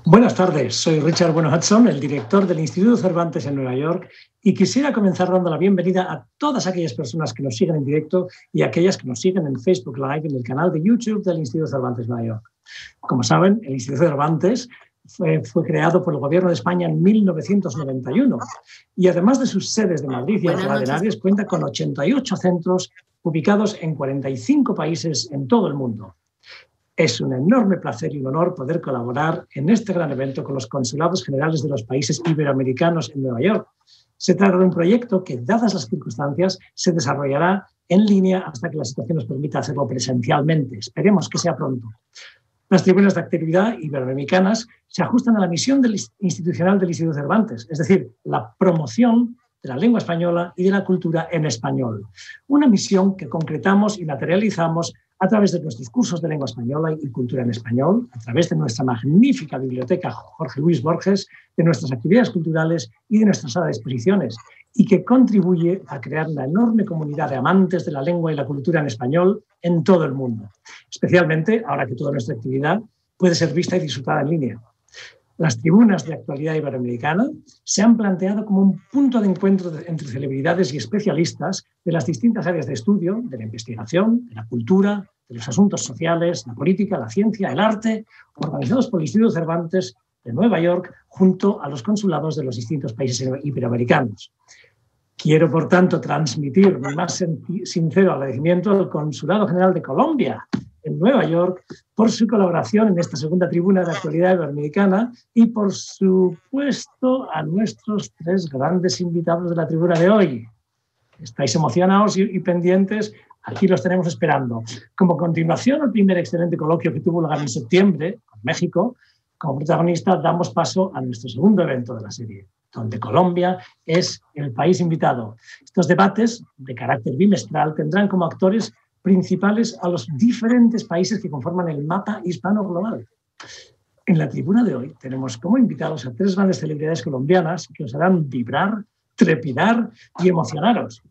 Buenas tardes, soy Richard Bueno Hudson, el director del Instituto Cervantes en Nueva York, y quisiera comenzar dando la bienvenida a todas aquellas personas que nos siguen en directo y aquellas que nos siguen en Facebook Live, en el canal de YouTube del Instituto Cervantes Nueva York. Como saben, el Instituto Cervantes fue creado por el Gobierno de España en 1991 y además de sus sedes de Madrid y Alcalá de Henares, cuenta con 88 centros ubicados en 45 países en todo el mundo. Es un enorme placer y un honor poder colaborar en este gran evento con los consulados generales de los países iberoamericanos en Nueva York. Se trata de un proyecto que, dadas las circunstancias, se desarrollará en línea hasta que la situación nos permita hacerlo presencialmente. Esperemos que sea pronto. Las tribunas de actividad iberoamericanas se ajustan a la misión institucional del Instituto Cervantes, es decir, la promoción de la lengua española y de la cultura en español. Una misión que concretamos y materializamos a través de nuestros cursos de lengua española y cultura en español, a través de nuestra magnífica biblioteca Jorge Luis Borges, de nuestras actividades culturales y de nuestra sala de exposiciones, y que contribuye a crear una enorme comunidad de amantes de la lengua y la cultura en español en todo el mundo, especialmente ahora que toda nuestra actividad puede ser vista y disfrutada en línea. Las tribunas de actualidad iberoamericana se han planteado como un punto de encuentro entre celebridades y especialistas de las distintas áreas de estudio, de la investigación, de la cultura, de los asuntos sociales, la política, la ciencia, el arte, organizados por el Instituto Cervantes de Nueva York junto a los consulados de los distintos países iberoamericanos. Quiero, por tanto, transmitir mi más sincero agradecimiento al Consulado General de Colombia en Nueva York por su colaboración en esta segunda tribuna de actualidad iberoamericana y, por supuesto, a nuestros tres grandes invitados de la tribuna de hoy. ¿Estáis emocionados y pendientes? Aquí los tenemos esperando. Como continuación al primer excelente coloquio que tuvo lugar en septiembre con México, como protagonista damos paso a nuestro segundo evento de la serie, donde Colombia es el país invitado. Estos debates de carácter bimestral tendrán como actores principales a los diferentes países que conforman el mapa hispano-global. En la tribuna de hoy tenemos como invitados a tres grandes celebridades colombianas que os harán vibrar, trepidar y emocionaros.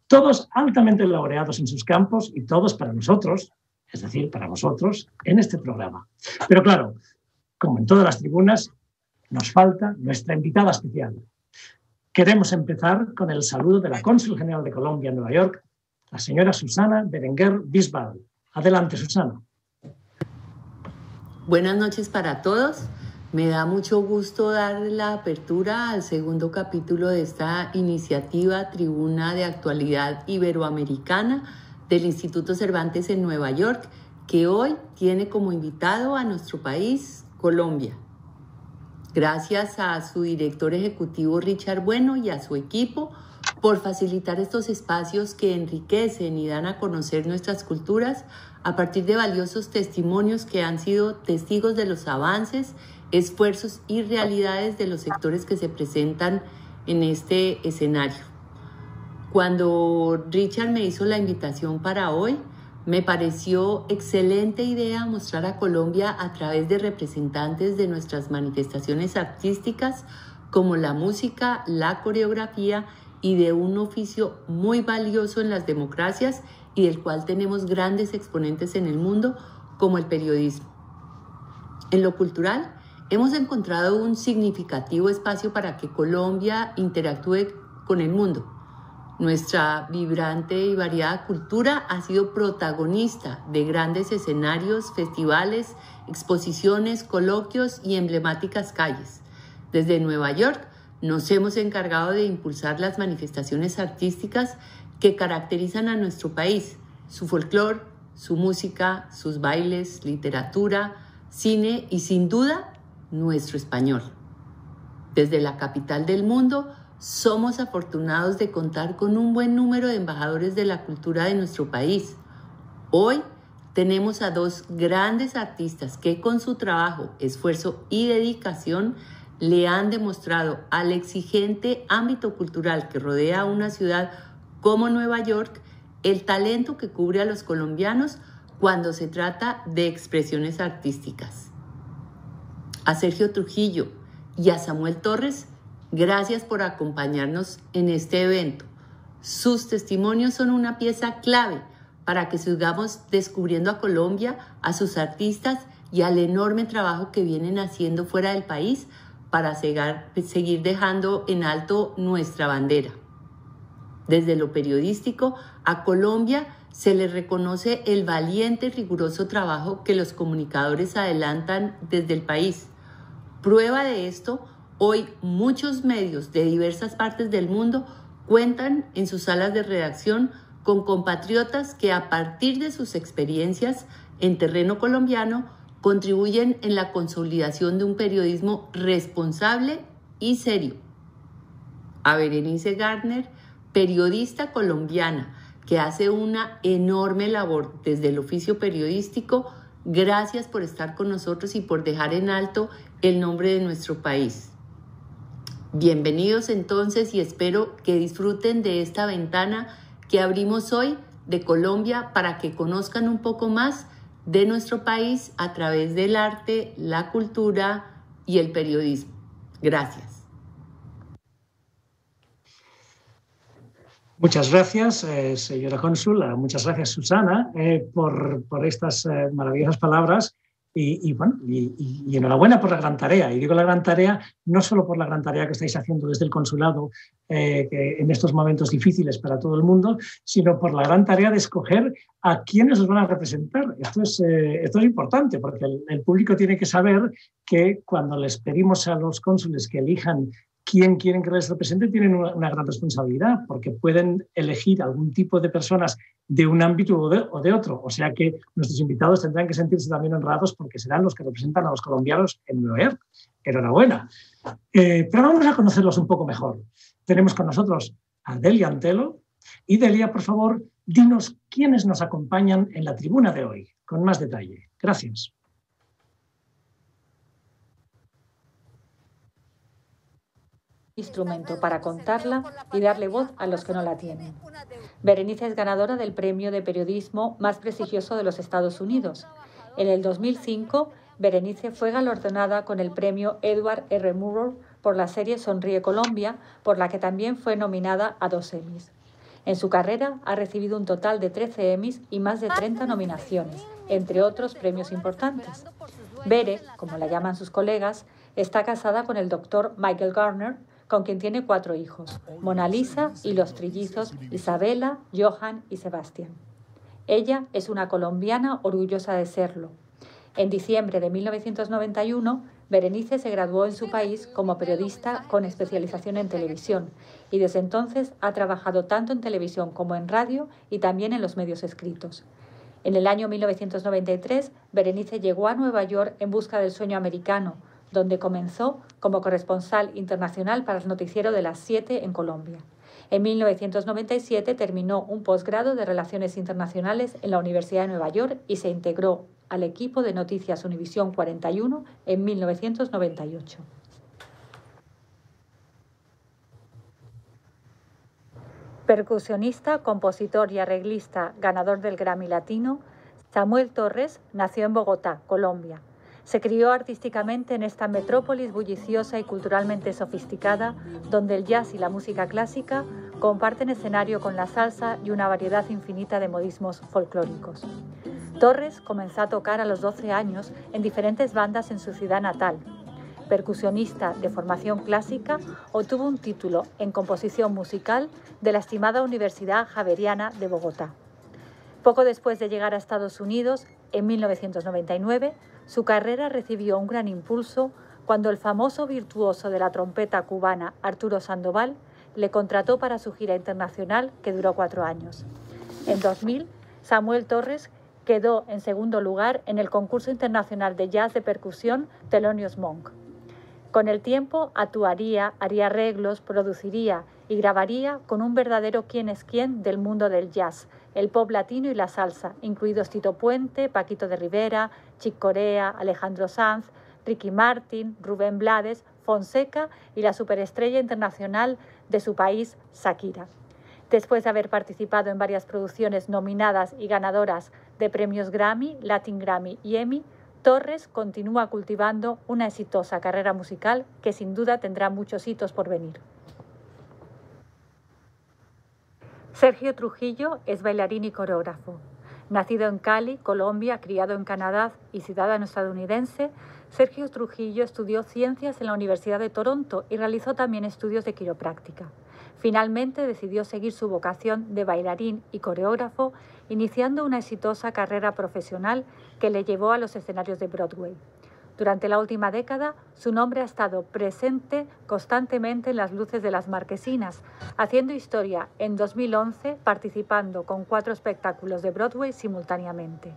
Todos altamente laureados en sus campos y todos para nosotros, es decir, para vosotros, en este programa. Pero claro, como en todas las tribunas, nos falta nuestra invitada especial. Queremos empezar con el saludo de la Cónsul General de Colombia en Nueva York, la señora Susana Berenguer Bisbal. Adelante, Susana. Buenas noches para todos. Me da mucho gusto dar la apertura al segundo capítulo de esta iniciativa Tribuna de Actualidad Iberoamericana del Instituto Cervantes en Nueva York, que hoy tiene como invitado a nuestro país, Colombia. Gracias a su director ejecutivo Richard Bueno y a su equipo por facilitar estos espacios que enriquecen y dan a conocer nuestras culturas a partir de valiosos testimonios que han sido testigos de los avances, esfuerzos y realidades de los sectores que se presentan en este escenario. Cuando Richard me hizo la invitación para hoy, me pareció excelente idea mostrar a Colombia a través de representantes de nuestras manifestaciones artísticas como la música, la coreografía y de un oficio muy valioso en las democracias y del cual tenemos grandes exponentes en el mundo como el periodismo. En lo cultural, hemos encontrado un significativo espacio para que Colombia interactúe con el mundo. Nuestra vibrante y variada cultura ha sido protagonista de grandes escenarios, festivales, exposiciones, coloquios y emblemáticas calles. Desde Nueva York nos hemos encargado de impulsar las manifestaciones artísticas que caracterizan a nuestro país, su folclore, su música, sus bailes, literatura, cine y sin duda nuestro español. Desde la capital del mundo, somos afortunados de contar con un buen número de embajadores de la cultura de nuestro país. Hoy tenemos a dos grandes artistas que con su trabajo, esfuerzo y dedicación le han demostrado al exigente ámbito cultural que rodea a una ciudad como Nueva York el talento que cubre a los colombianos cuando se trata de expresiones artísticas. A Sergio Trujillo y a Samuel Torres, gracias por acompañarnos en este evento. Sus testimonios son una pieza clave para que sigamos descubriendo a Colombia, a sus artistas y al enorme trabajo que vienen haciendo fuera del país para seguir dejando en alto nuestra bandera. Desde lo periodístico, a Colombia se le reconoce el valiente y riguroso trabajo que los comunicadores adelantan desde el país. Prueba de esto, hoy muchos medios de diversas partes del mundo cuentan en sus salas de redacción con compatriotas que a partir de sus experiencias en terreno colombiano contribuyen en la consolidación de un periodismo responsable y serio. A Berenice Gardner, periodista colombiana que hace una enorme labor desde el oficio periodístico, gracias por estar con nosotros y por dejar en alto el nombre de nuestro país. Bienvenidos entonces y espero que disfruten de esta ventana que abrimos hoy de Colombia para que conozcan un poco más de nuestro país a través del arte, la cultura y el periodismo. Gracias. Muchas gracias, señora cónsul. Muchas gracias, Susana, por estas maravillosas palabras. Y enhorabuena por la gran tarea. Y digo la gran tarea no solo por la gran tarea que estáis haciendo desde el consulado en estos momentos difíciles para todo el mundo, sino por la gran tarea de escoger a quiénes os van a representar. Esto es importante porque el público tiene que saber que cuando les pedimos a los cónsules que elijan quién quieren que les represente, tienen una gran responsabilidad porque pueden elegir algún tipo de personas de un ámbito o de otro. O sea que nuestros invitados tendrán que sentirse también honrados porque serán los que representan a los colombianos en Nueva York. Enhorabuena. Pero vamos a conocerlos un poco mejor. Tenemos con nosotros a Delia Antelo. Y Delia, por favor, dinos quiénes nos acompañan en la tribuna de hoy, con más detalle. Gracias. Instrumento para contarla y darle voz a los que no la tienen. Berenice es ganadora del premio de periodismo más prestigioso de los Estados Unidos. En el 2005, Berenice fue galardonada con el premio Edward R. Murrow por la serie Sonríe Colombia, por la que también fue nominada a 2 Emmys. En su carrera ha recibido un total de 13 Emmys y más de 30 nominaciones, entre otros premios importantes. Bere, como la llaman sus colegas, está casada con el doctor Michael Gardner, con quien tiene 4 hijos, Mona Lisa y los trillizos Isabela, Johan y Sebastián. Ella es una colombiana orgullosa de serlo. En diciembre de 1991, Berenice se graduó en su país como periodista con especialización en televisión y desde entonces ha trabajado tanto en televisión como en radio y también en los medios escritos. En el año 1993, Berenice llegó a Nueva York en busca del sueño americano, donde comenzó como corresponsal internacional para el noticiero de las 7 en Colombia. En 1997 terminó un posgrado de Relaciones Internacionales en la Universidad de Nueva York y se integró al equipo de Noticias Univisión 41 en 1998. Percusionista, compositor y arreglista ganador del Grammy Latino, Samuel Torres nació en Bogotá, Colombia. Se crió artísticamente en esta metrópolis bulliciosa y culturalmente sofisticada, donde el jazz y la música clásica comparten escenario con la salsa y una variedad infinita de modismos folclóricos. Torres comenzó a tocar a los 12 años en diferentes bandas en su ciudad natal. Percusionista de formación clásica, obtuvo un título en composición musical de la estimada Universidad Javeriana de Bogotá. Poco después de llegar a Estados Unidos, en 1999, su carrera recibió un gran impulso cuando el famoso virtuoso de la trompeta cubana Arturo Sandoval le contrató para su gira internacional que duró 4 años. En 2000, Samuel Torres quedó en segundo lugar en el concurso internacional de jazz de percusión Thelonious Monk. Con el tiempo actuaría, haría arreglos, produciría y grabaría con un verdadero quién es quién del mundo del jazz, el pop latino y la salsa, incluidos Tito Puente, Paquito de Rivera, Chick Corea, Alejandro Sanz, Ricky Martin, Rubén Blades, Fonseca y la superestrella internacional de su país, Shakira. Después de haber participado en varias producciones nominadas y ganadoras de premios Grammy, Latin Grammy y Emmy, Torres continúa cultivando una exitosa carrera musical que sin duda tendrá muchos hitos por venir. Sergio Trujillo es bailarín y coreógrafo. Nacido en Cali, Colombia, criado en Canadá y ciudadano estadounidense, Sergio Trujillo estudió ciencias en la Universidad de Toronto y realizó también estudios de quiropráctica. Finalmente decidió seguir su vocación de bailarín y coreógrafo, iniciando una exitosa carrera profesional que le llevó a los escenarios de Broadway. Durante la última década, su nombre ha estado presente constantemente en las luces de las Marquesinas, haciendo historia en 2011 participando con 4 espectáculos de Broadway simultáneamente.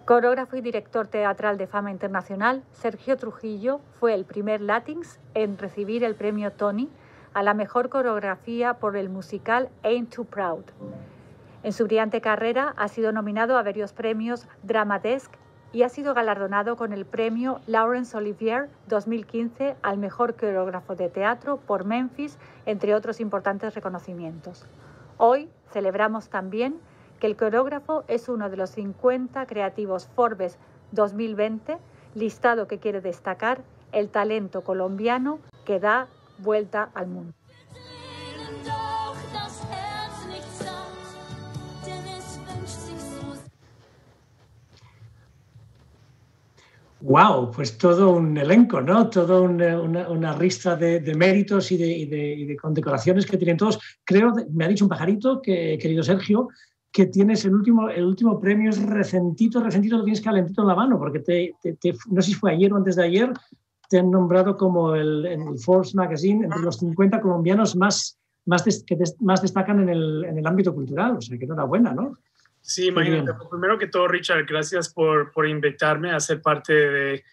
Coreógrafo y director teatral de fama internacional, Sergio Trujillo fue el primer Latinx en recibir el premio Tony a la mejor coreografía por el musical Ain't Too Proud. En su brillante carrera ha sido nominado a varios premios Drama Desk y ha sido galardonado con el premio Laurence Olivier 2015 al mejor coreógrafo de teatro por Memphis, entre otros importantes reconocimientos. Hoy celebramos también que el coreógrafo es uno de los 50 creativos Forbes 2020, listado que quiere destacar el talento colombiano que da vuelta al mundo. Wow, pues todo un elenco, ¿no? Toda una ristra de méritos y de condecoraciones que tienen todos. Creo, me ha dicho un pajarito, querido Sergio, que tienes el último premio, es recentito, lo tienes calentito en la mano, porque no sé si fue ayer o antes de ayer, te han nombrado como el Forbes Magazine entre los 50 colombianos que más destacan en el ámbito cultural. O sea, que enhorabuena, ¿no? Sí, imagínate. Primero que todo, Richard, gracias por invitarme a ser parte de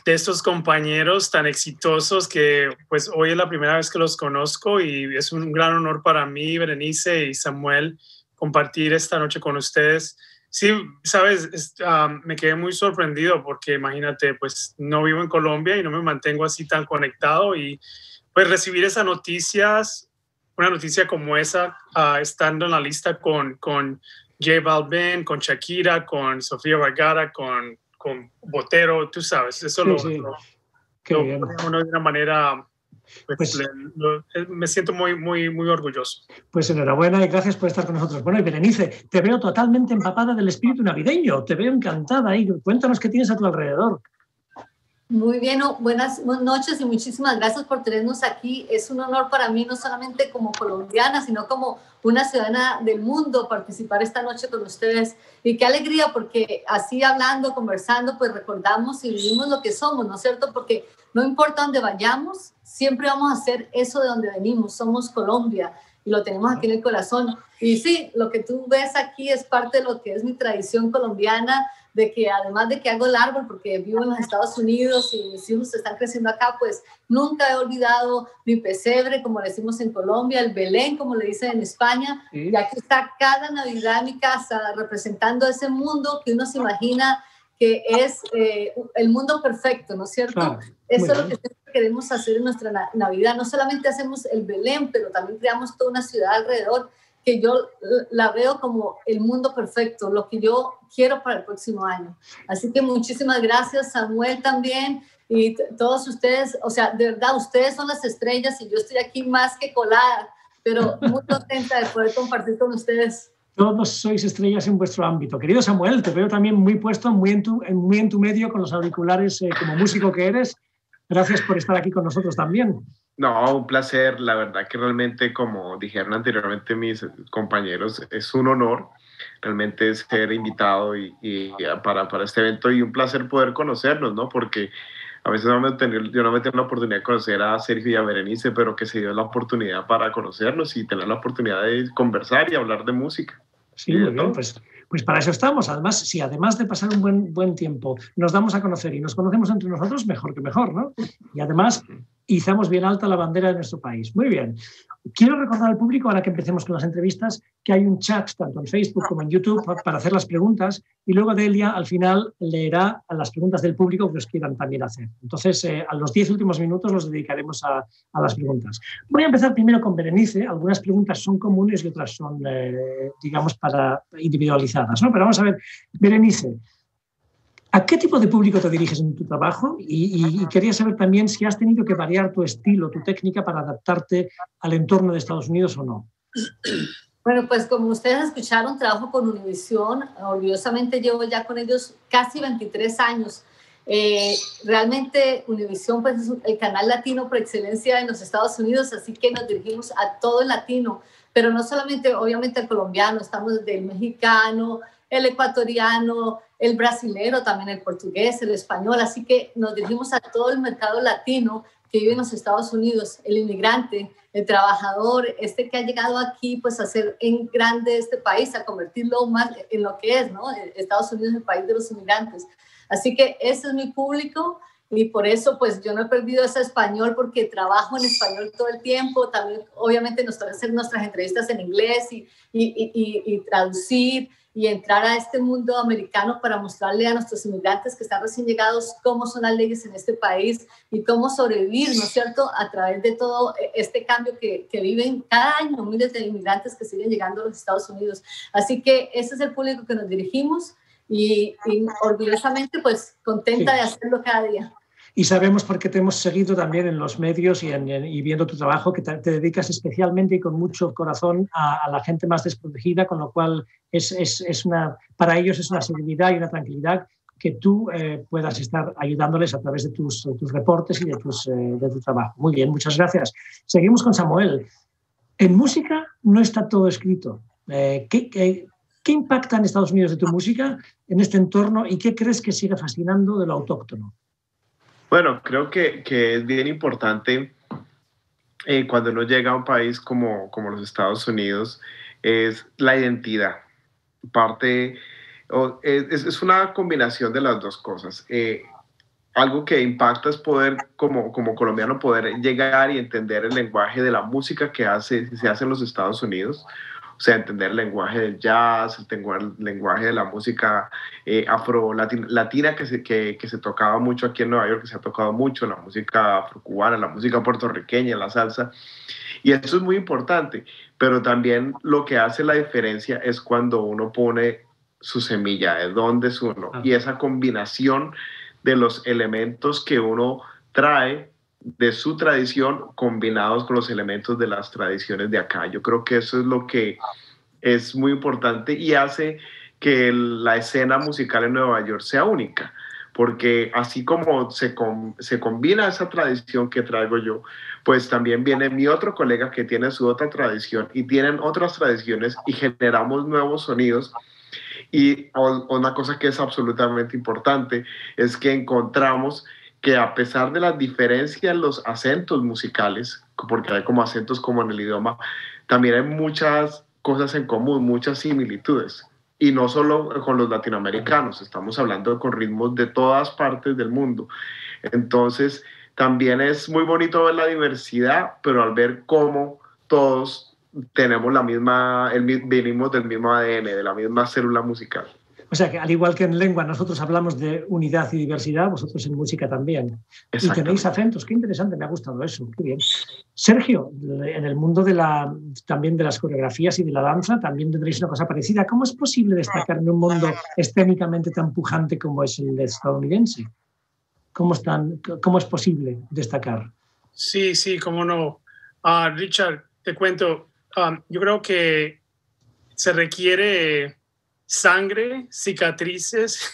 estos compañeros tan exitosos que pues hoy es la primera vez que los conozco y es un gran honor para mí, Berenice y Samuel, compartir esta noche con ustedes. Sí, sabes, me quedé muy sorprendido porque imagínate, pues no vivo en Colombia y no me mantengo así tan conectado y pues recibir esas noticias, una noticia como esa, estando en la lista con J Balvin, con Shakira, con Sofía Vergara, con Botero, tú sabes, eso sí, lo pone uno de una manera, pues, me siento muy orgulloso. Pues enhorabuena y gracias por estar con nosotros. Bueno, y Berenice, te veo totalmente empapada del espíritu navideño, te veo encantada ahí. Cuéntanos qué tienes a tu alrededor. Muy bien, buenas noches y muchísimas gracias por tenernos aquí. Es un honor para mí, no solamente como colombiana, sino como una ciudadana del mundo, participar esta noche con ustedes. Y qué alegría, porque así hablando, conversando, pues recordamos y vivimos lo que somos, ¿no es cierto? Porque no importa dónde vayamos, siempre vamos a hacer eso de donde venimos. Somos Colombia y lo tenemos aquí en el corazón. Y sí, lo que tú ves aquí es parte de lo que es mi tradición colombiana, de que además de que hago el árbol porque vivo en los Estados Unidos y mis hijos están creciendo acá, pues nunca he olvidado mi pesebre, como le decimos en Colombia, el Belén, como le dicen en España, y aquí está cada Navidad en mi casa representando ese mundo que uno se imagina que es el mundo perfecto, ¿no es cierto? Claro, eso es lo que queremos hacer en nuestra Navidad. No solamente hacemos el Belén, pero también creamos toda una ciudad alrededor que yo la veo como el mundo perfecto, lo que yo quiero para el próximo año. Así que muchísimas gracias, Samuel también, y todos ustedes, o sea, de verdad, ustedes son las estrellas y yo estoy aquí más que colada, pero muy contenta de poder compartir con ustedes. Todos sois estrellas en vuestro ámbito. Querido Samuel, te veo también muy puesto, muy en tu medio, con los auriculares, como músico que eres. Gracias por estar aquí con nosotros también. No, un placer. La verdad que realmente, como dijeron anteriormente mis compañeros, es un honor realmente ser invitado para este evento y un placer poder conocernos, ¿no? Porque a veces yo no me tengo la oportunidad de conocer a Sergio y a Berenice, pero que se dio la oportunidad para conocernos y tener la oportunidad de conversar y hablar de música. Sí, muy bien, pues para eso estamos. Además, si además de pasar un buen tiempo nos damos a conocer y nos conocemos entre nosotros, mejor que mejor, ¿no? Y además izamos bien alta la bandera de nuestro país. Muy bien. Quiero recordar al público, ahora que empecemos con las entrevistas, que hay un chat tanto en Facebook como en YouTube para hacer las preguntas y luego Delia al final leerá a las preguntas del público que os quieran también hacer. Entonces, a los 10 últimos minutos los dedicaremos a las preguntas. Voy a empezar primero con Berenice. Algunas preguntas son comunes y otras son, digamos, para individualizadas, ¿no? Pero vamos a ver, Berenice, ¿a qué tipo de público te diriges en tu trabajo? Y quería saber también si has tenido que variar tu estilo, tu técnica para adaptarte al entorno de Estados Unidos o no. Bueno, pues como ustedes escucharon, trabajo con Univision. Orgullosamente llevo ya con ellos casi 23 años. Realmente Univision pues, es el canal latino por excelencia en los Estados Unidos, así que nos dirigimos a todo el latino, pero no solamente, obviamente, el colombiano, estamos desde el mexicano, el ecuatoriano, el brasilero, también el portugués, el español, así que nos dirigimos a todo el mercado latino que vive en los Estados Unidos, el inmigrante, el trabajador, que ha llegado aquí pues a hacer en grande este país, a convertirlo más en lo que es, ¿no? Estados Unidos es el país de los inmigrantes. Así que ese es mi público y por eso pues yo no he perdido ese español porque trabajo en español todo el tiempo. También obviamente nos toca hacer nuestras entrevistas en inglés y traducir y entrar a este mundo americano para mostrarle a nuestros inmigrantes que están recién llegados cómo son las leyes en este país y cómo sobrevivir, ¿no es cierto?, a través de todo este cambio que viven cada año miles de inmigrantes que siguen llegando a los Estados Unidos. Así que ese es el público que nos dirigimos y orgullosamente pues contenta de hacerlo cada día. Y sabemos, porque te hemos seguido también en los medios y viendo tu trabajo, que te dedicas especialmente y con mucho corazón a la gente más desprotegida, con lo cual para ellos es una seguridad y una tranquilidad que tú puedas estar ayudándoles a través de tus reportes y de tu trabajo. Muy bien, muchas gracias. Seguimos con Samuel. En música no está todo escrito. ¿Qué impacta en Estados Unidos de tu música, en este entorno, y qué crees que sigue fascinando de lo autóctono? Bueno, creo que es bien importante cuando uno llega a un país como los Estados Unidos, es la identidad. Es una combinación de las dos cosas. Algo que impacta es poder, como colombiano, poder llegar y entender el lenguaje de la música que se hace en los Estados Unidos. O sea, entender el lenguaje del jazz, el lenguaje de la música afro-latina que se tocaba mucho aquí en Nueva York, que se ha tocado mucho, la música afrocubana, la música puertorriqueña, la salsa. Y eso es muy importante, pero también lo que hace la diferencia es cuando uno pone su semilla, de dónde es uno, y esa combinación de los elementos que uno trae de su tradición combinados con los elementos de las tradiciones de acá. Yo creo que eso es lo que es muy importante y hace que la escena musical en Nueva York sea única, porque así como se combina esa tradición que traigo yo, pues también viene mi otro colega que tiene su otra tradición y tienen otras tradiciones y generamos nuevos sonidos. Y una cosa que es absolutamente importante es que encontramos que a pesar de las diferencias en los acentos musicales, porque hay como acentos como en el idioma, también hay muchas cosas en común, muchas similitudes. Y no solo con los latinoamericanos, estamos hablando con ritmos de todas partes del mundo. Entonces, también es muy bonito ver la diversidad, pero al ver cómo todos tenemos venimos del mismo ADN, de la misma célula musical. O sea que al igual que en lengua nosotros hablamos de unidad y diversidad, vosotros en música también. Y tenéis acentos, qué interesante, me ha gustado eso, qué bien. Sergio, en el mundo también de las coreografías y de la danza, también tendréis una cosa parecida. ¿Cómo es posible destacar en un mundo escénicamente tan pujante como es el estadounidense? ¿Cómo es posible destacar? Sí, cómo no. Richard, te cuento, yo creo que se requiere sangre, cicatrices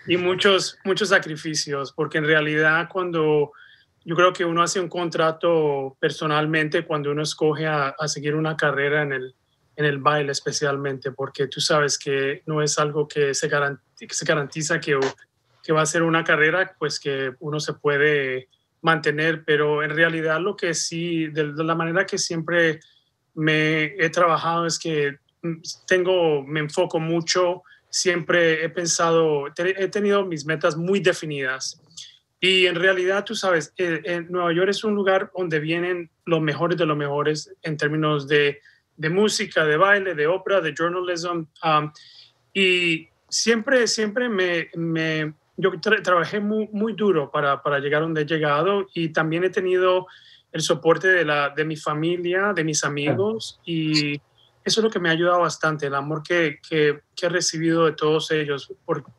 y muchos sacrificios, porque en realidad yo creo que uno hace un contrato personalmente cuando uno escoge a seguir una carrera en el baile especialmente, porque tú sabes que no es algo que se garantiza que va a ser una carrera pues que uno se puede mantener, pero en realidad lo que sí, de la manera que siempre me he trabajado es que me enfoco mucho, siempre he tenido mis metas muy definidas y en realidad tú sabes, Nueva York es un lugar donde vienen los mejores de los mejores en términos de música, de baile, de ópera, de journalism, y siempre yo trabajé muy duro para llegar donde he llegado y también he tenido el soporte de mi familia, de mis amigos, y eso es lo que me ha ayudado bastante, el amor que he recibido de todos ellos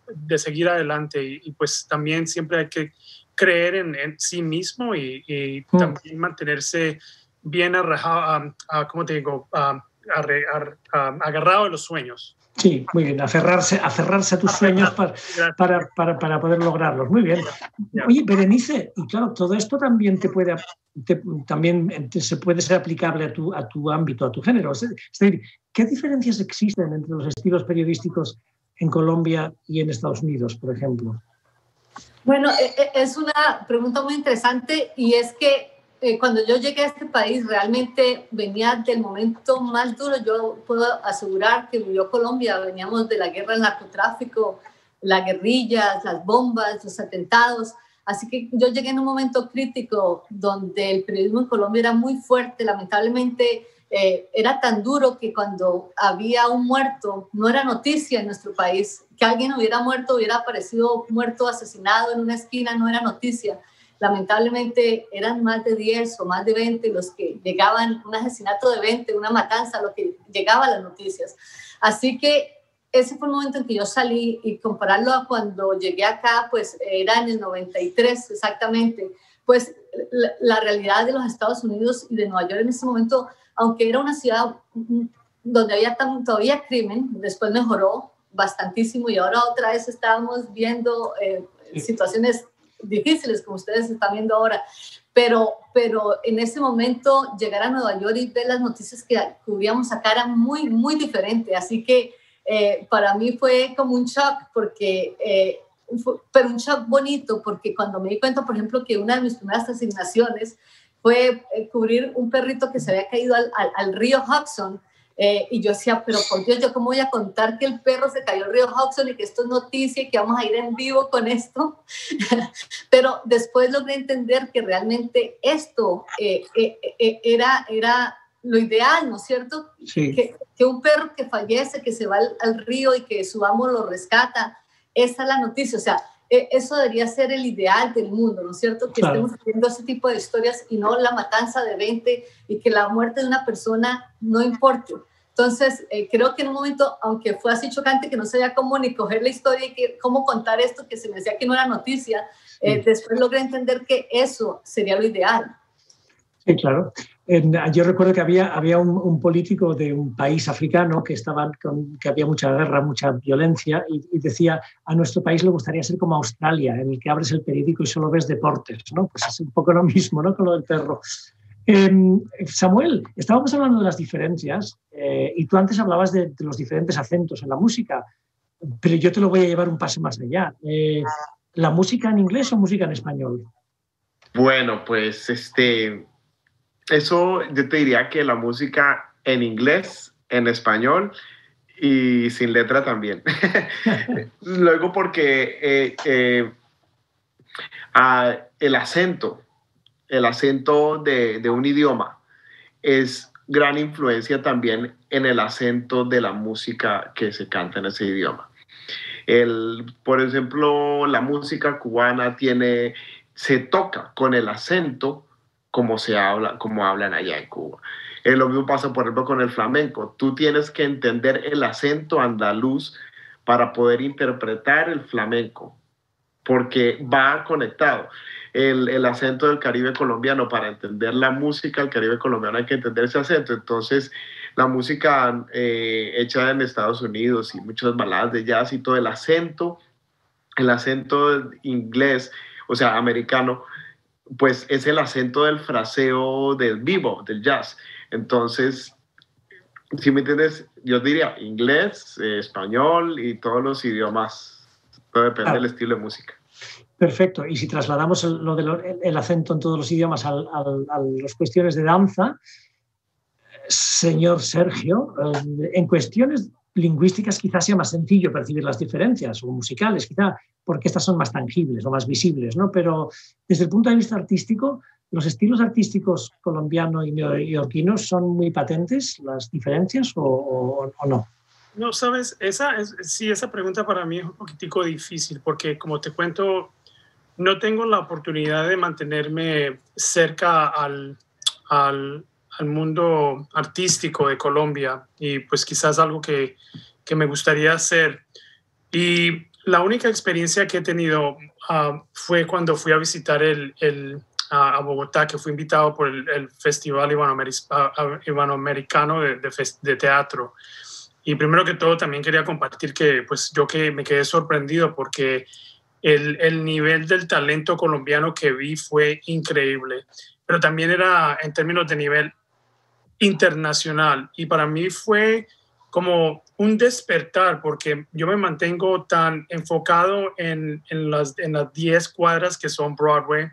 de seguir adelante y pues también siempre hay que creer en sí mismo y también mantenerse bien arraigado, ¿cómo te digo? agarrado de los sueños. Sí, muy bien, aferrarse a tus sueños para poder lograrlos. Muy bien. Oye, Berenice, y claro, todo esto también se puede ser aplicable a tu ámbito, a tu género. Es decir, ¿qué diferencias existen entre los estilos periodísticos en Colombia y en Estados Unidos, por ejemplo? Bueno, es una pregunta muy interesante y es que cuando yo llegué a este país realmente venía del momento más duro. Yo puedo asegurar que vivió Colombia, veníamos de la guerra del narcotráfico, la guerrilla, las bombas, los atentados. Así que yo llegué en un momento crítico donde el periodismo en Colombia era muy fuerte. Lamentablemente era tan duro que cuando había un muerto no era noticia en nuestro país. Que alguien hubiera muerto, hubiera aparecido muerto, asesinado en una esquina, no era noticia. Lamentablemente eran más de 10 o más de 20 los que llegaban, un asesinato de 20, una matanza, lo que llegaba a las noticias. Así que ese fue el momento en que yo salí, y compararlo a cuando llegué acá, pues era en el 93 exactamente. Pues la realidad de los Estados Unidos y de Nueva York en ese momento, aunque era una ciudad donde había todavía crimen, después mejoró bastantísimo y ahora otra vez estábamos viendo situaciones difíciles como ustedes están viendo ahora, pero en ese momento llegar a Nueva York y ver las noticias que cubríamos acá era muy, muy diferente, así que para mí fue como un shock, pero un shock bonito, porque cuando me di cuenta, por ejemplo, que una de mis primeras asignaciones fue cubrir un perrito que se había caído al río Hudson. Y yo decía, pero por Dios, ¿yo cómo voy a contar que el perro se cayó al río Hudson y que esto es noticia y que vamos a ir en vivo con esto? Pero después logré entender que realmente esto era lo ideal, ¿no es cierto? Sí. Que un perro que fallece, que se va al río y que su amo lo rescata, esa es la noticia. O sea, eso debería ser el ideal del mundo, ¿no es cierto? Que claro, estemos haciendo ese tipo de historias y no la matanza de 20 y que la muerte de una persona no importe. Entonces, creo que en un momento, aunque fue así chocante que no sabía cómo ni coger la historia y cómo contar esto, que se me decía que no era noticia, después logré entender que eso sería lo ideal. Sí, claro. Yo recuerdo que había un político de un país africano que había mucha guerra, mucha violencia, y decía, a nuestro país le gustaría ser como Australia, en el que abres el periódico y solo ves deportes, ¿no? Pues es un poco lo mismo, ¿no?, con lo del perro. Samuel, estábamos hablando de las diferencias y tú antes hablabas de los diferentes acentos en la música, pero yo te lo voy a llevar un paso más allá. ¿La música en inglés o música en español? Bueno, pues eso yo te diría que la música en inglés, en español y sin letra también. Luego porque el acento de un idioma es gran influencia también en el acento de la música que se canta en ese idioma. Por ejemplo, la música cubana se toca con el acento como hablan allá en Cuba. Lo mismo pasa, por ejemplo, con el flamenco. Tú tienes que entender el acento andaluz para poder interpretar el flamenco, porque va conectado. El acento del Caribe colombiano, para entender la música del Caribe colombiano hay que entender ese acento. Entonces, la música hecha en Estados Unidos y muchas baladas de jazz y todo, el acento inglés, o sea, americano, pues es el acento del fraseo del bebop, del jazz. Entonces, si me entiendes, yo diría inglés, español y todos los idiomas. Todo depende del estilo de música. Perfecto. Y si trasladamos el acento en todos los idiomas a las cuestiones de danza, señor Sergio, en cuestiones lingüísticas quizás sea más sencillo percibir las diferencias, o musicales quizá, porque estas son más tangibles o más visibles, ¿no? Pero desde el punto de vista artístico, ¿los estilos artísticos colombiano y neoyorquinos son muy patentes, las diferencias, o no? No, sabes, esa pregunta para mí es un poquitico difícil, porque como te cuento, no tengo la oportunidad de mantenerme cerca al mundo artístico de Colombia, y pues quizás algo que me gustaría hacer. Y la única experiencia que he tenido fue cuando fui a visitar a Bogotá, que fui invitado por el Festival Hispanoamericano de Teatro. Y primero que todo también quería compartir que pues yo que me quedé sorprendido porque el nivel del talento colombiano que vi fue increíble, pero también era en términos de nivel internacional. Y para mí fue como un despertar porque yo me mantengo tan enfocado en las 10 cuadras que son Broadway,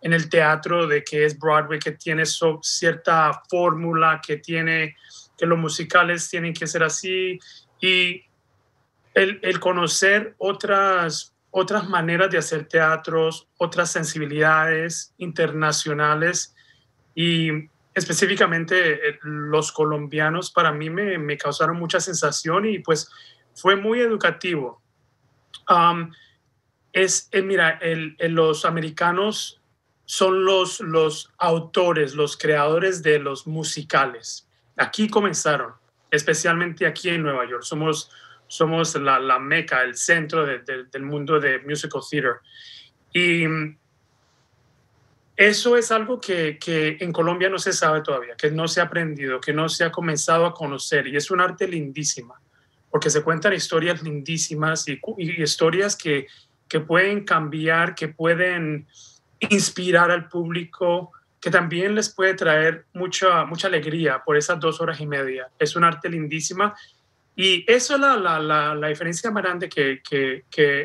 en el teatro de que es Broadway, que tiene cierta fórmula, que los musicales tienen que ser así, y el conocer otras maneras de hacer teatros, otras sensibilidades internacionales, y específicamente los colombianos para mí me causaron mucha sensación y pues fue muy educativo. Mira, los americanos son los autores, los creadores de los musicales. Aquí comenzaron, especialmente aquí en Nueva York. Somos la meca, el centro del mundo de musical theater. Y eso es algo que en Colombia no se sabe todavía, que no se ha aprendido, que no se ha comenzado a conocer. Y es un arte lindísima, porque se cuentan historias lindísimas y historias que pueden cambiar, que pueden inspirar al público, que también les puede traer mucha alegría por esas 2 horas y media. Es un arte lindísima y eso es la diferencia más grande que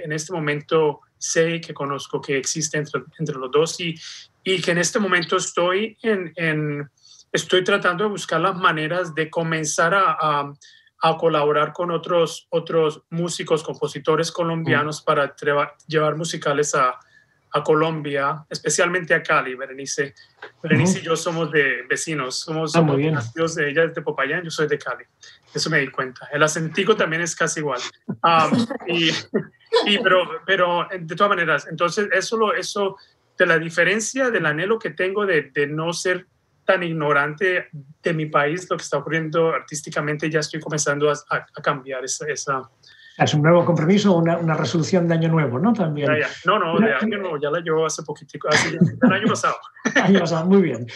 en este momento sé, que conozco, que existe entre los dos y que en este momento estoy tratando de buscar las maneras de comenzar a colaborar con otros músicos, compositores colombianos para llevar musicales a Colombia, especialmente a Cali. Berenice y yo somos de vecinos, somos nacidos de ella es de Popayán, yo soy de Cali. Eso me di cuenta. El acentico también es casi igual. Pero de todas maneras, entonces eso de la diferencia del anhelo que tengo de no ser tan ignorante de mi país, lo que está ocurriendo artísticamente, ya estoy comenzando a cambiar esa. Es un nuevo compromiso, una resolución de año nuevo, ¿no? También. No, de año nuevo, ya la llevo hace poquitico, el año pasado. Año pasado, muy bien.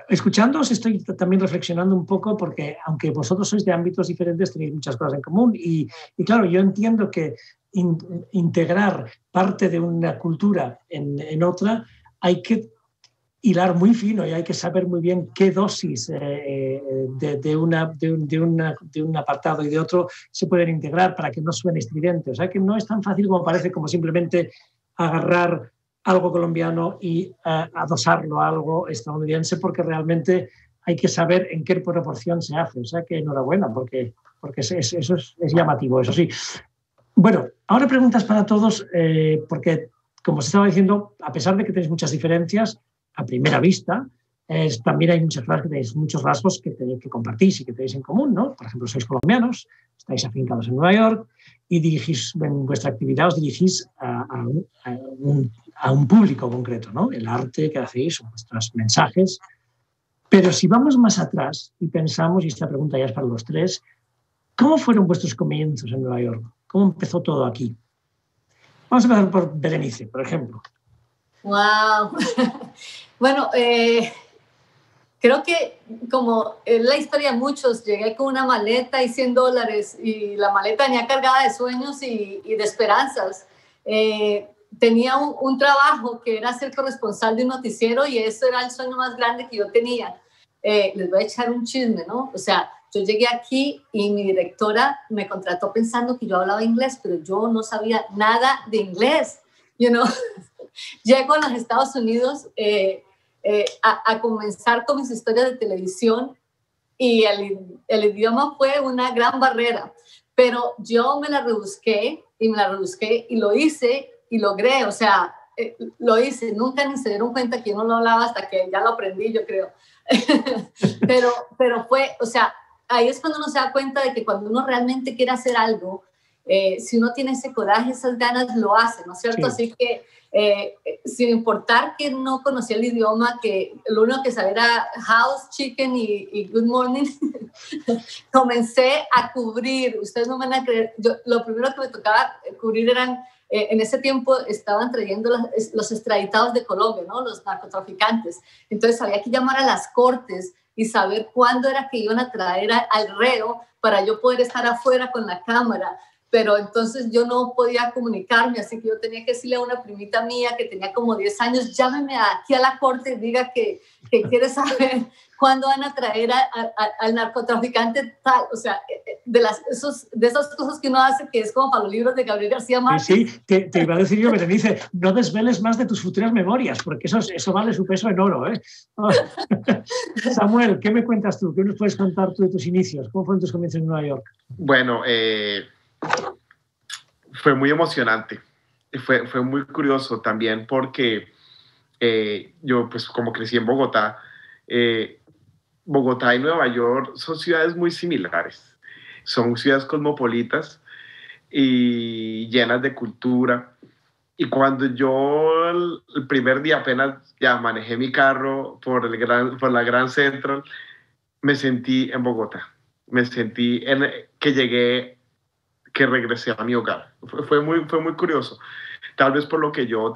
Escuchándoos estoy también reflexionando un poco porque aunque vosotros sois de ámbitos diferentes tenéis muchas cosas en común y claro, yo entiendo que integrar parte de una cultura en otra hay que hilar muy fino y hay que saber muy bien qué dosis de un apartado y de otro se pueden integrar para que no suene estridente. O sea que no es tan fácil como parece, como simplemente agarrar algo colombiano y adosarlo a algo estadounidense, porque realmente hay que saber en qué proporción se hace. O sea que enhorabuena, porque eso es llamativo, eso sí. Bueno, ahora preguntas para todos, porque como os estaba diciendo, a pesar de que tenéis muchas diferencias, a primera vista, también hay muchas cosas que tenéis, muchos rasgos que compartís y que tenéis en común, ¿no? Por ejemplo, sois colombianos, estáis afincados en Nueva York y dirigís, en vuestra actividad os dirigís a un público concreto, ¿no? El arte que hacéis, vuestros mensajes. Pero si vamos más atrás y pensamos, y esta pregunta ya es para los tres, ¿cómo fueron vuestros comienzos en Nueva York? ¿Cómo empezó todo aquí? Vamos a empezar por Berenice, por ejemplo. ¡Wow! Bueno, creo que como es la historia de muchos, llegué con una maleta y $100 y la maleta venía cargada de sueños y de esperanzas. Tenía un trabajo que era ser corresponsal de un noticiero y eso era el sueño más grande que yo tenía. Les voy a echar un chisme, ¿no? O sea, yo llegué aquí y mi directora me contrató pensando que yo hablaba inglés, pero yo no sabía nada de inglés, you know? Llego a los Estados Unidos a comenzar con mis historias de televisión y el idioma fue una gran barrera, pero yo me la rebusqué y lo hice y logré, o sea, lo hice, nunca ni se dieron cuenta que yo no lo hablaba hasta que ya lo aprendí, yo creo. pero fue, o sea, ahí es cuando uno se da cuenta de que cuando uno realmente quiere hacer algo si uno tiene ese coraje, esas ganas, lo hace, ¿no es cierto? Sí. Así que sin importar que no conocía el idioma, que lo único que sabía era house, chicken y good morning, comencé a cubrir. Ustedes no me van a creer, lo primero que me tocaba cubrir eran, en ese tiempo estaban trayendo los extraditados de Colombia, ¿no? Los narcotraficantes. Entonces había que llamar a las cortes y saber cuándo era que iban a traer al reo para yo poder estar afuera con la cámara. Pero entonces yo no podía comunicarme, así que yo tenía que decirle a una primita mía que tenía como 10 años, llámeme aquí a la corte y diga que quiere saber cuándo van a traer al narcotraficante tal. O sea, de esas cosas que uno hace, que es como para los libros de Gabriel García Márquez. Sí, te iba a decir yo, Berenice, no desveles más de tus futuras memorias, porque eso vale su peso en oro, ¿eh? Oh. Samuel, ¿qué me cuentas tú? ¿Qué nos puedes contar tú de tus inicios? ¿Cómo fueron tus comienzos en Nueva York? Bueno, fue muy emocionante, fue muy curioso también porque yo pues como crecí en Bogotá, Bogotá y Nueva York son ciudades muy similares, son ciudades cosmopolitas y llenas de cultura. Y cuando yo el primer día apenas ya manejé mi carro por la Grand Central, me sentí en Bogotá, me sentí que regresé a mi hogar. Fue muy curioso. Tal vez por lo que yo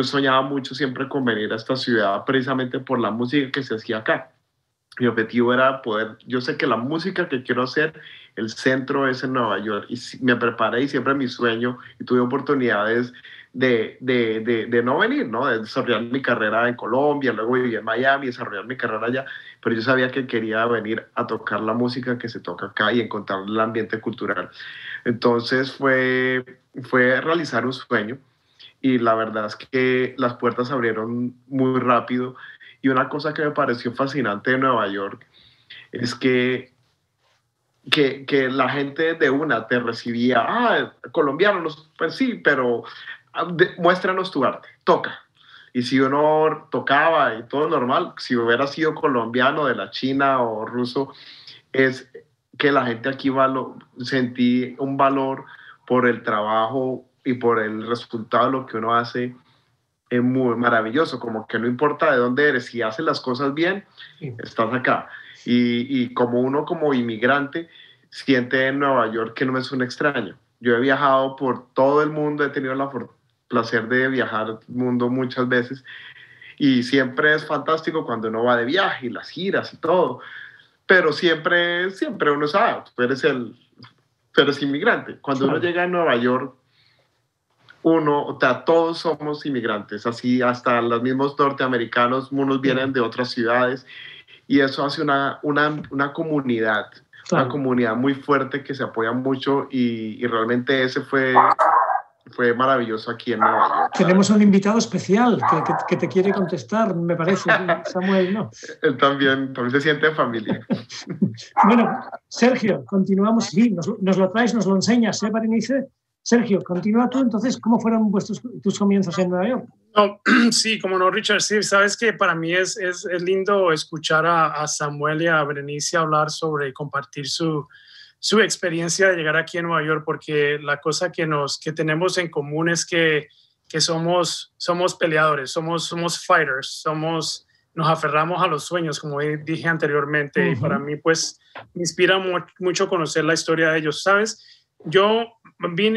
soñaba mucho siempre con venir a esta ciudad precisamente por la música que se hacía acá. Mi objetivo era yo sé que la música que quiero hacer, el centro es en Nueva York, y me preparé y siempre mi sueño, y tuve oportunidades de no venir, ¿no? De desarrollar mi carrera en Colombia, luego viví en Miami, desarrollar mi carrera allá, pero yo sabía que quería venir a tocar la música que se toca acá y encontrar el ambiente cultural. Entonces fue realizar un sueño, y la verdad es que las puertas se abrieron muy rápido. Y una cosa que me pareció fascinante de Nueva York es que la gente de una te recibía, colombianos, pues sí, pero muéstranos tu arte, toca. Y si uno tocaba y todo normal, si hubiera sido colombiano, de la China o ruso, es que la gente aquí sentí un valor por el trabajo y por el resultado de lo que uno hace. Es muy maravilloso, como que no importa de dónde eres, si haces las cosas bien, estás acá. Y como uno como inmigrante siente en Nueva York que no es un extraño. Yo he viajado por todo el mundo, he tenido el placer de viajar al mundo muchas veces, y siempre es fantástico cuando uno va de viaje y las giras y todo, pero siempre uno sabe, tú eres inmigrante. Cuando uno llega a Nueva York, todos somos inmigrantes, así hasta los mismos norteamericanos, unos vienen de otras ciudades, y eso hace una comunidad, una comunidad muy fuerte que se apoya mucho, y realmente ese fue maravilloso aquí en Nueva York. Tenemos un invitado especial que te quiere contestar, me parece, Samuel, ¿no? Él también se siente en familia. Bueno, Sergio, continuamos. Sí, nos lo traes, nos lo enseñas, ¿eh, Berenice? Sergio, continúa tú. Entonces, ¿cómo fueron tus comienzos en Nueva York? No, sí, como no, Richard, sí, sabes que para mí es lindo escuchar a Samuel y a Berenice hablar sobre compartir su experiencia de llegar aquí a Nueva York, porque la cosa que tenemos en común es que somos peleadores, somos fighters, nos aferramos a los sueños, como dije anteriormente, y para mí pues me inspira mucho conocer la historia de ellos, ¿sabes? Yo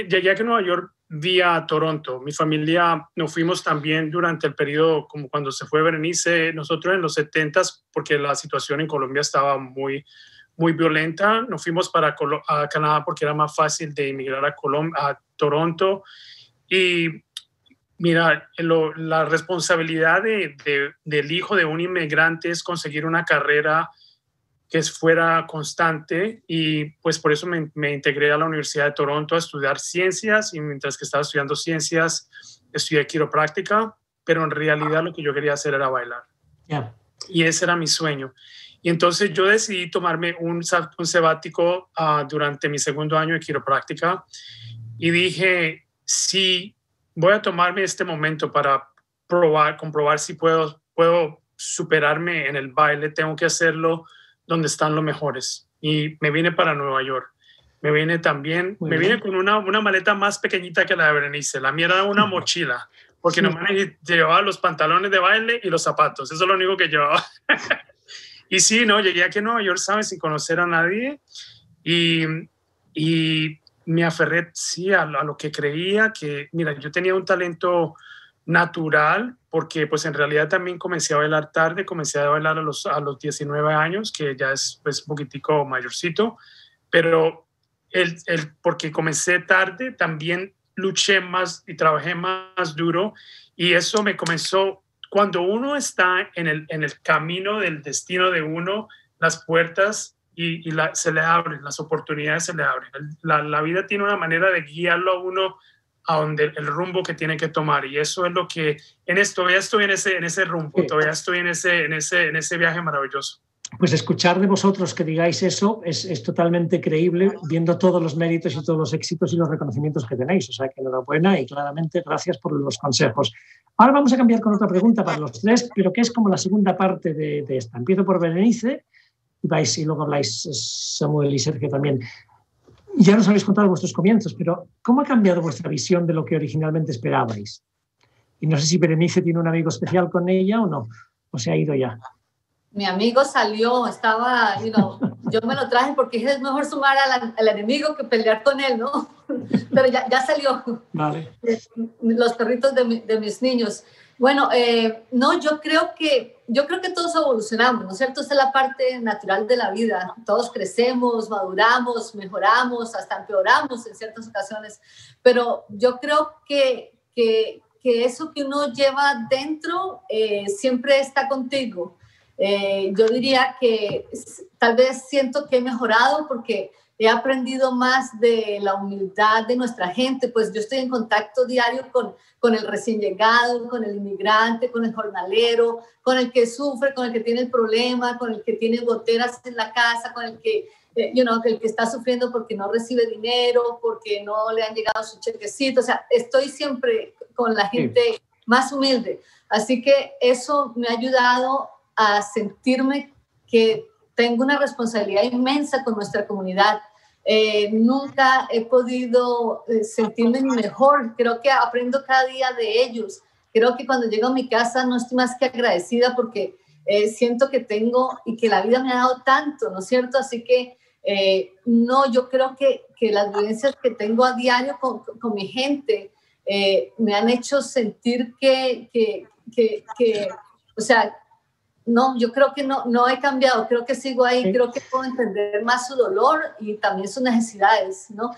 llegué aquí a Nueva York vía Toronto. Mi familia nos fuimos también durante el periodo, como cuando se fue Berenice, nosotros en los 70s, porque la situación en Colombia estaba muy violenta. Nos fuimos a Canadá porque era más fácil de emigrar a Toronto. Y mira, la responsabilidad del hijo de un inmigrante es conseguir una carrera que fuera constante, y pues por eso me integré a la Universidad de Toronto a estudiar ciencias, y mientras que estaba estudiando ciencias estudié quiropráctica, pero en realidad lo que yo quería hacer era bailar. Yeah. Y ese era mi sueño. Y entonces yo decidí tomarme un sabático durante mi segundo año de quiropráctica, y dije, sí, voy a tomarme este momento para comprobar si puedo superarme en el baile, tengo que hacerlo donde están los mejores. Y me vine para Nueva York. me vine también, me vine con una maleta más pequeñita que la de Berenice. La mía era una mochila, porque nomás llevaba los pantalones de baile y los zapatos. Eso es lo único que llevaba. Y sí, no, llegué aquí a Nueva York, ¿sabes? Sin conocer a nadie. Y me aferré, sí, a lo que creía que, mira, yo tenía un talento natural, porque pues en realidad también comencé a bailar tarde, comencé a bailar a los 19 años, que ya es pues, un poquitico mayorcito, pero porque comencé tarde, también luché más y trabajé más duro, y eso me comenzó, cuando uno está en el camino del destino de uno, las puertas se le abren, las oportunidades se le abren. La vida tiene una manera de guiarlo a uno a donde el rumbo que tiene que tomar, y eso es lo que todavía estoy en ese rumbo, todavía estoy en ese viaje maravilloso. Pues escuchar de vosotros que digáis eso es totalmente creíble, viendo todos los méritos y todos los éxitos y los reconocimientos que tenéis. O sea, que enhorabuena y claramente gracias por los consejos. Ahora vamos a cambiar con otra pregunta para los tres, pero que es como la segunda parte de esta. Empiezo por Berenice y luego habláis Samuel y Sergio también. Ya nos habéis contado vuestros comienzos, pero ¿cómo ha cambiado vuestra visión de lo que originalmente esperabais? Y no sé si Berenice tiene un amigo especial con ella o no, o se ha ido ya. Mi amigo salió, estaba, yo me lo traje porque es mejor sumar al enemigo que pelear con él, ¿no? Pero ya salió. Vale. Los perritos de mis niños. Bueno, no, yo creo que todos evolucionamos, ¿no es cierto? Esta es la parte natural de la vida. Todos crecemos, maduramos, mejoramos, hasta empeoramos en ciertas ocasiones. Pero yo creo que eso que uno lleva dentro siempre está contigo. Yo diría que tal vez siento que he mejorado porque he aprendido más de la humildad de nuestra gente, pues yo estoy en contacto diario con el recién llegado, con el inmigrante, con el jornalero, con el que sufre, con el que tiene el problema, con el que tiene goteras en la casa, con el que, el que está sufriendo porque no recibe dinero, porque no le han llegado su chequecito. O sea, estoy siempre con la gente más humilde. Así que eso me ha ayudado a sentirme que tengo una responsabilidad inmensa con nuestra comunidad. Nunca he podido sentirme mejor. Creo que aprendo cada día de ellos. Creo que cuando llego a mi casa no estoy más que agradecida porque siento que tengo y que la vida me ha dado tanto, ¿no es cierto? Así que no, yo creo que las vivencias que tengo a diario con mi gente me han hecho sentir que o sea, no, yo creo que no he cambiado, creo que sigo ahí, creo que puedo entender más su dolor y también sus necesidades, ¿no?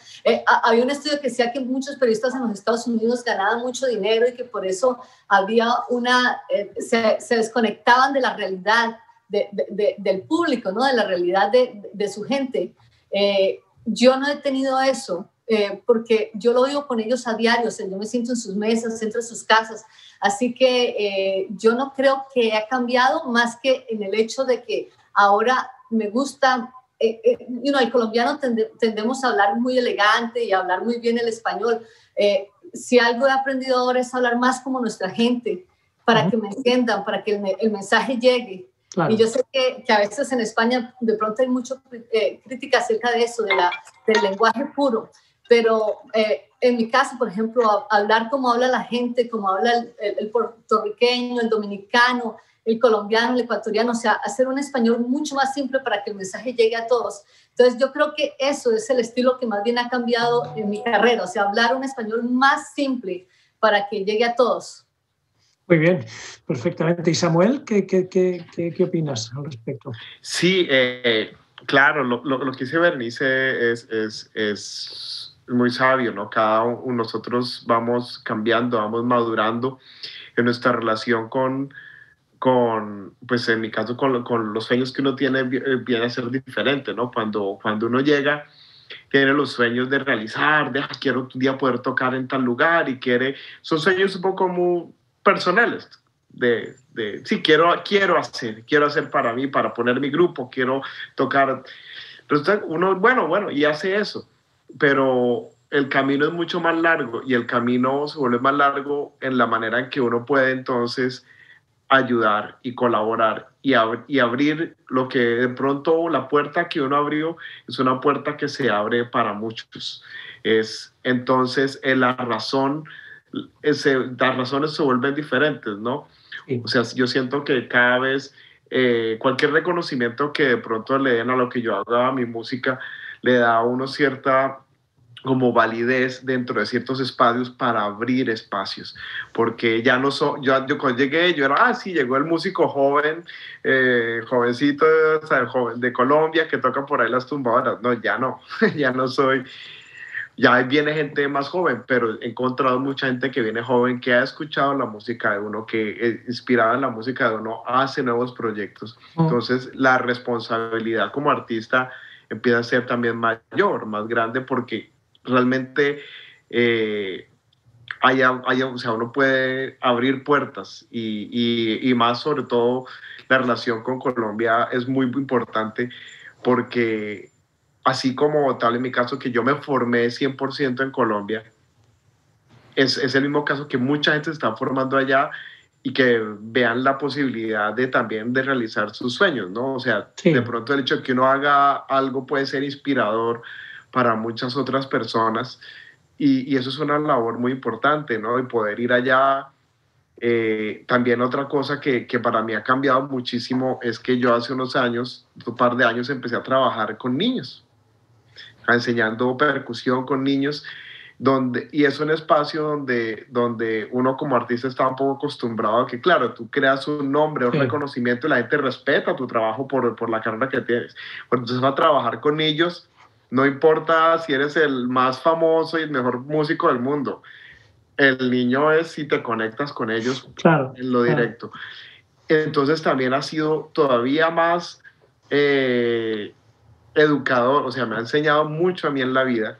Había un estudio que decía que muchos periodistas en los Estados Unidos ganaban mucho dinero y que por eso había se desconectaban de la realidad del público, ¿no? De la realidad de su gente. Yo no he tenido eso. Porque yo lo vivo con ellos a diario, o sea, yo me siento en sus mesas, entro en sus casas, así que yo no creo que haya cambiado más que en el hecho de que ahora me gusta, el colombiano tendemos a hablar muy elegante y a hablar muy bien el español. Si algo he aprendido ahora es hablar más como nuestra gente, para que me entiendan, para que el mensaje llegue. Claro. Y yo sé que a veces en España de pronto hay mucha crítica acerca de eso, del lenguaje puro. Pero en mi caso, por ejemplo, hablar como habla la gente, como habla el puertorriqueño, el dominicano, el colombiano, el ecuatoriano, o sea, hacer un español mucho más simple para que el mensaje llegue a todos. Entonces, yo creo que eso es el estilo que más bien ha cambiado en mi carrera, o sea, hablar un español más simple para que llegue a todos. Muy bien, perfectamente. ¿Y Samuel, qué opinas al respecto? Sí, claro, lo que dice Berenice es muy sabio, ¿no? Cada uno nosotros vamos cambiando, vamos madurando en nuestra relación con pues en mi caso, con los sueños que uno tiene, viene a ser diferente, ¿no? Cuando uno llega, tiene los sueños de realizar, quiero un día poder tocar en tal lugar y son sueños un poco muy personales, sí, quiero hacer para mí, para poner mi grupo, quiero tocar. Entonces uno, bueno, y hace eso. Pero el camino es mucho más largo y el camino se vuelve más largo en la manera en que uno puede entonces ayudar y colaborar y abrir lo que de pronto la puerta que uno abrió es una puerta que se abre para muchos. Entonces las razones se vuelven diferentes, ¿no? Sí. O sea, yo siento que cada vez cualquier reconocimiento que de pronto le den a lo que yo hago, a mi música, le da a uno cierta como validez dentro de ciertos espacios para abrir espacios, porque ya no soy, yo cuando llegué, yo era, sí, llegó el músico joven, jovencito, joven de Colombia, que toca por ahí las tumbadoras. No, ya no soy, ya viene gente más joven, pero he encontrado mucha gente que viene joven, que ha escuchado la música de uno, que inspirada en la música de uno, hace nuevos proyectos. Entonces, la responsabilidad como artista empieza a ser también mayor, más grande, porque realmente o sea, uno puede abrir puertas y más sobre todo la relación con Colombia es muy importante, porque así como tal en mi caso que yo me formé 100% en Colombia, es el mismo caso que mucha gente se está formando allá y que vean la posibilidad de también de realizar sus sueños, ¿no? O sea, sí, de pronto el hecho de que uno haga algo puede ser inspirador para muchas otras personas y eso es una labor muy importante, ¿no? Y poder ir allá. También otra cosa que para mí ha cambiado muchísimo es que yo hace unos años, un par de años, empecé a trabajar con niños, enseñando percusión con niños, y es un espacio donde uno como artista está un poco acostumbrado a que, claro, tú creas un nombre, un reconocimiento y la gente respeta tu trabajo por la carrera que tienes. Cuando entonces va a trabajar con ellos, no importa si eres el más famoso y el mejor músico del mundo, el niño es si te conectas con ellos en lo directo. Entonces también ha sido todavía más educador, o sea, me ha enseñado mucho a mí en la vida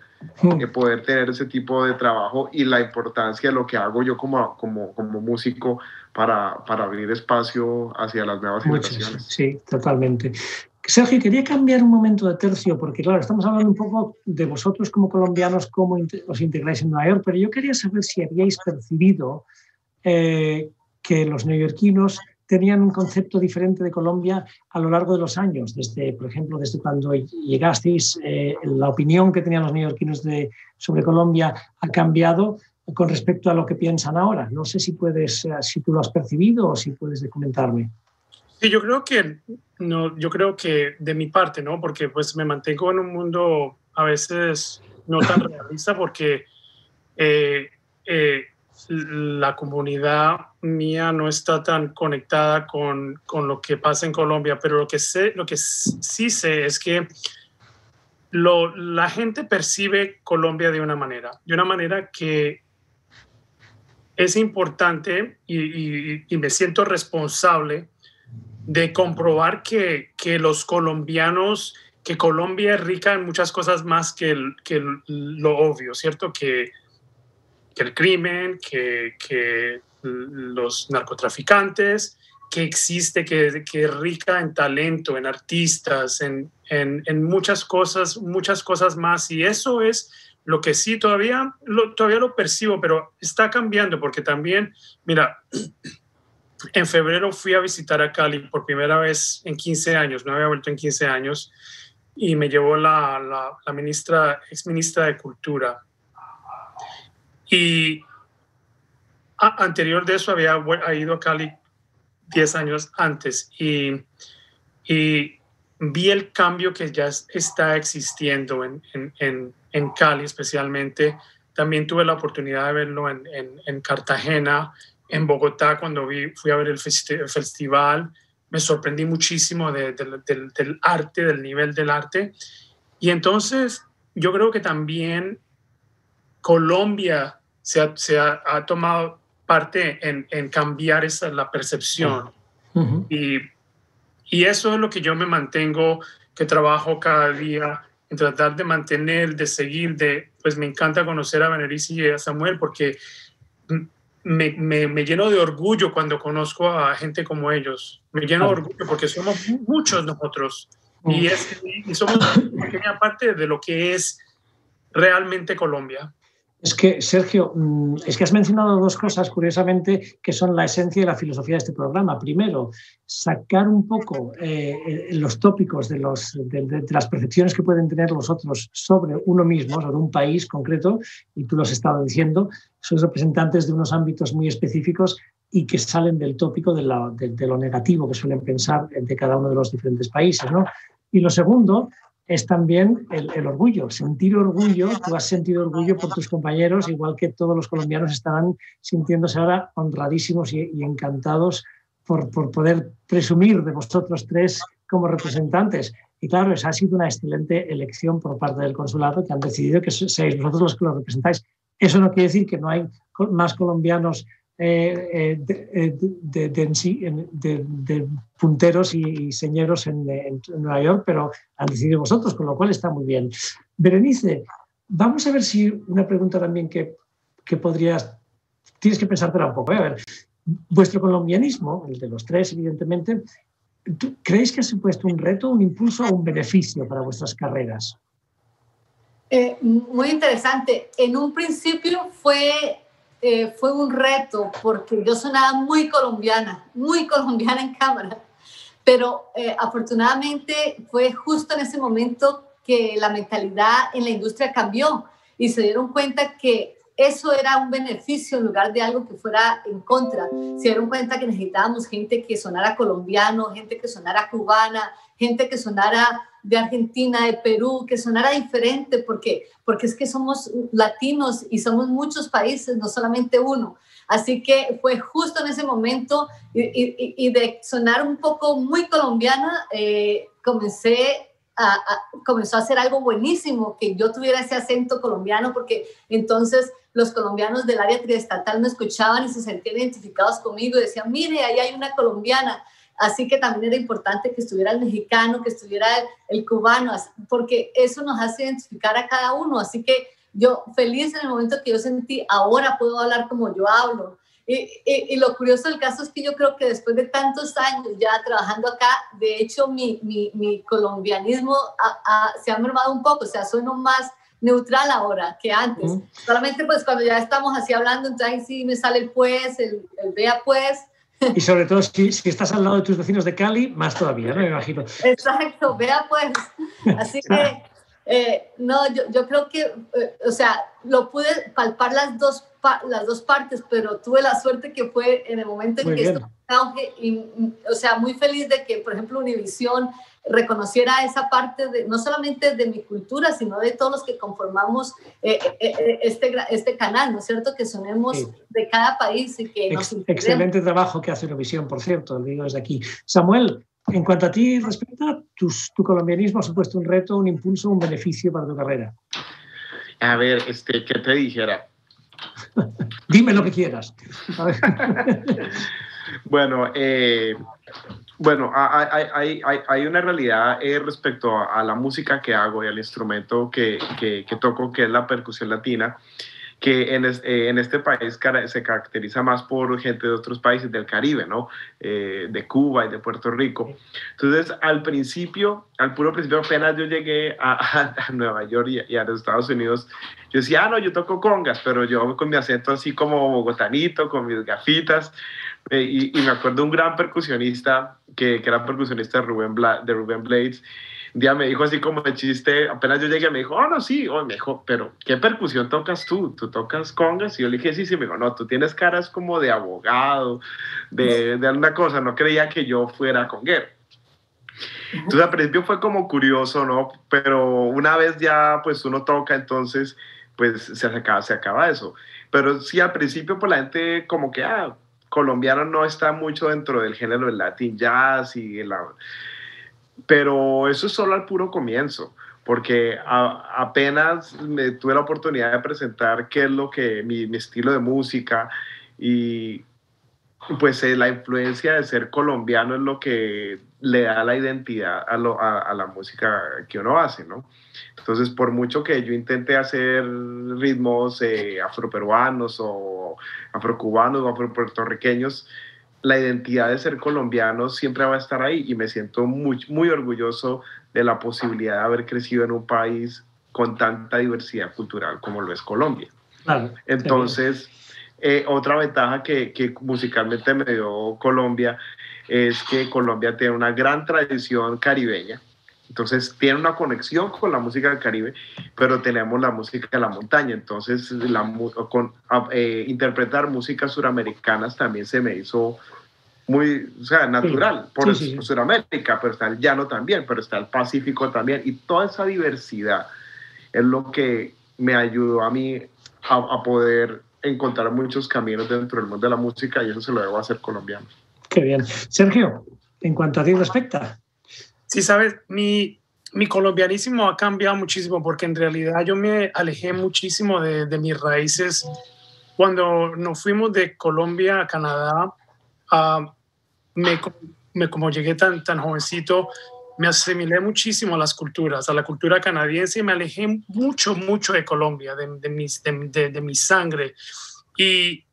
poder tener ese tipo de trabajo y la importancia de lo que hago yo como músico para abrir espacio hacia las nuevas generaciones. Sí, totalmente. Sergio, quería cambiar un momento de tercio, porque claro, estamos hablando un poco de vosotros como colombianos, cómo os integráis en Nueva York, pero yo quería saber si habíais percibido que los neoyorquinos tenían un concepto diferente de Colombia a lo largo de los años, por ejemplo, desde cuando llegasteis, la opinión que tenían los neoyorquinos sobre Colombia ha cambiado con respecto a lo que piensan ahora. No sé si tú lo has percibido o si puedes comentarme. Sí, yo creo que de mi parte, ¿no? Porque pues me mantengo en un mundo a veces no tan realista, porque la comunidad mía no está tan conectada con lo que pasa en Colombia, pero lo que sí sé es que la gente percibe Colombia de una manera que es importante y me siento responsable de comprobar que los colombianos, que Colombia es rica en muchas cosas más que lo obvio, ¿cierto? Que el crimen, que los narcotraficantes, que existe, que es rica en talento, en artistas, en muchas cosas más. Y eso es lo que sí todavía lo percibo, pero está cambiando, porque también, mira, en febrero fui a visitar a Cali por primera vez en 15 años, no había vuelto en 15 años, y me llevó la exministra de Cultura. Y anterior de eso había ido a Cali 10 años antes y vi el cambio que ya está existiendo en Cali especialmente. También tuve la oportunidad de verlo en Cartagena, en Bogotá, cuando fui a ver el festival. Me sorprendí muchísimo del arte, del nivel del arte. Y entonces yo creo que también Colombia se ha tomado parte en cambiar la percepción. Uh-huh. Y eso es lo que yo me mantengo, que trabajo cada día, en tratar de mantener, de seguir, pues me encanta conocer a Benelice y a Samuel, porque me lleno de orgullo cuando conozco a gente como ellos. Me lleno de orgullo porque somos muchos nosotros. Y somos una pequeña parte de lo que es realmente Colombia. Es que, Sergio, es que has mencionado dos cosas, curiosamente, que son la esencia y la filosofía de este programa. Primero, sacar un poco los tópicos de las percepciones que pueden tener los otros sobre uno mismo, sobre un país concreto, y tú lo has estado diciendo, sois representantes de unos ámbitos muy específicos y que salen del tópico de lo negativo que suelen pensar de cada uno de los diferentes países, ¿no? Y lo segundo es también el orgullo, sentir orgullo. Tú has sentido orgullo por tus compañeros, igual que todos los colombianos estarán sintiéndose ahora honradísimos y encantados por poder presumir de vosotros tres como representantes. Y claro, esa ha sido una excelente elección por parte del consulado, que han decidido que seáis vosotros los que lo representáis. Eso no quiere decir que no hay más colombianos de punteros y señeros en Nueva York, pero han decidido vosotros, con lo cual está muy bien. Berenice, vamos a ver si una pregunta también que tienes que pensártela un poco. A ver, vuestro colombianismo, el de los tres, evidentemente, ¿creéis que ha supuesto un reto, un impulso o un beneficio para vuestras carreras? Muy interesante. En un principio fue un reto porque yo sonaba muy colombiana en cámara, pero afortunadamente fue justo en ese momento que la mentalidad en la industria cambió y se dieron cuenta que eso era un beneficio en lugar de algo que fuera en contra. Se dieron cuenta que necesitábamos gente que sonara colombiano, gente que sonara cubana, gente que sonara de Argentina, de Perú, que sonara diferente, porque es que somos latinos y somos muchos países, no solamente uno. Así que fue justo en ese momento y de sonar un poco muy colombiana, comenzó a hacer algo buenísimo, que yo tuviera ese acento colombiano, porque entonces los colombianos del área triestatal me escuchaban y se sentían identificados conmigo y decían, mire, ahí hay una colombiana. Así que también era importante que estuviera el mexicano, que estuviera el cubano, porque eso nos hace identificar a cada uno. Así que yo feliz en el momento que yo sentí, ahora puedo hablar como yo hablo. Y lo curioso del caso es que yo creo que después de tantos años ya trabajando acá, de hecho mi colombianismo se ha mermado un poco, o sea, sueno más neutral ahora que antes. Solamente pues cuando ya estamos así hablando, entonces sí me sale el pues, el vea pues. Y sobre todo si estás al lado de tus vecinos de Cali, más todavía, ¿no? Me imagino. Exacto, vea pues. Así que, no, yo creo que, o sea, lo pude palpar las dos partes, pero tuve la suerte que fue en el momento en que estuve en auge y, o sea, muy feliz de que, por ejemplo, Univisión reconociera esa parte no solamente de mi cultura, sino de todos los que conformamos este canal, ¿no es cierto? Que sonemos de cada país y que nos excelente trabajo que hace Univisión, por cierto, lo digo desde aquí. Samuel, en cuanto a ti respecta, tu colombianismo ha supuesto un reto, un impulso, un beneficio para tu carrera. A ver, ¿qué te dijera? Dime lo que quieras. A ver. Bueno, hay una realidad respecto a la música que hago y al instrumento que toco, que es la percusión latina, que en este país se caracteriza más por gente de otros países del Caribe, ¿no? De Cuba y de Puerto Rico. Entonces, al puro principio, apenas yo llegué a Nueva York y a los Estados Unidos, yo decía, no, yo toco congas, pero yo con mi acento así como bogotanito, con mis gafitas. Y me acuerdo un gran percusionista, que era percusionista de Rubén Blades. Un día me dijo así como de chiste, apenas yo llegué, me dijo, no, sí. Me dijo, pero ¿qué percusión tocas tú? ¿Tú tocas congas? Y yo le dije, sí. Me dijo, no, tú tienes caras como de abogado, de alguna cosa. No creía que yo fuera conguero. Entonces al principio fue como curioso, ¿no? Pero una vez ya pues uno toca, entonces pues se acaba eso. Pero sí, al principio pues la gente como que, colombiano no está mucho dentro del género del Latin Jazz pero eso es solo al puro comienzo, porque apenas tuve la oportunidad de presentar qué es lo que mi estilo de música y pues la influencia de ser colombiano es lo que le da la identidad a la música que uno hace, ¿no? Entonces, por mucho que yo intente hacer ritmos afroperuanos o afrocubanos o afropuertorriqueños, la identidad de ser colombiano siempre va a estar ahí y me siento muy, muy orgulloso de la posibilidad de haber crecido en un país con tanta diversidad cultural como lo es Colombia. Claro, entonces, otra ventaja que musicalmente me dio Colombia es que Colombia tiene una gran tradición caribeña. Entonces tiene una conexión con la música del Caribe, pero tenemos la música de la montaña. Entonces interpretar músicas suramericanas también se me hizo muy, o sea, natural, por Suramérica, pero está el llano también, pero está el Pacífico también, y toda esa diversidad es lo que me ayudó a mí a poder encontrar muchos caminos dentro del mundo de la música, y eso se lo debo hacer colombiano. Qué bien. Sergio, en cuanto a ti respecta. Sí, sabes, mi colombianismo ha cambiado muchísimo porque en realidad yo me alejé muchísimo de mis raíces. Cuando nos fuimos de Colombia a Canadá, como llegué tan jovencito, me asimilé muchísimo a las culturas, a la cultura canadiense, y me alejé mucho de Colombia, de mi sangre. Y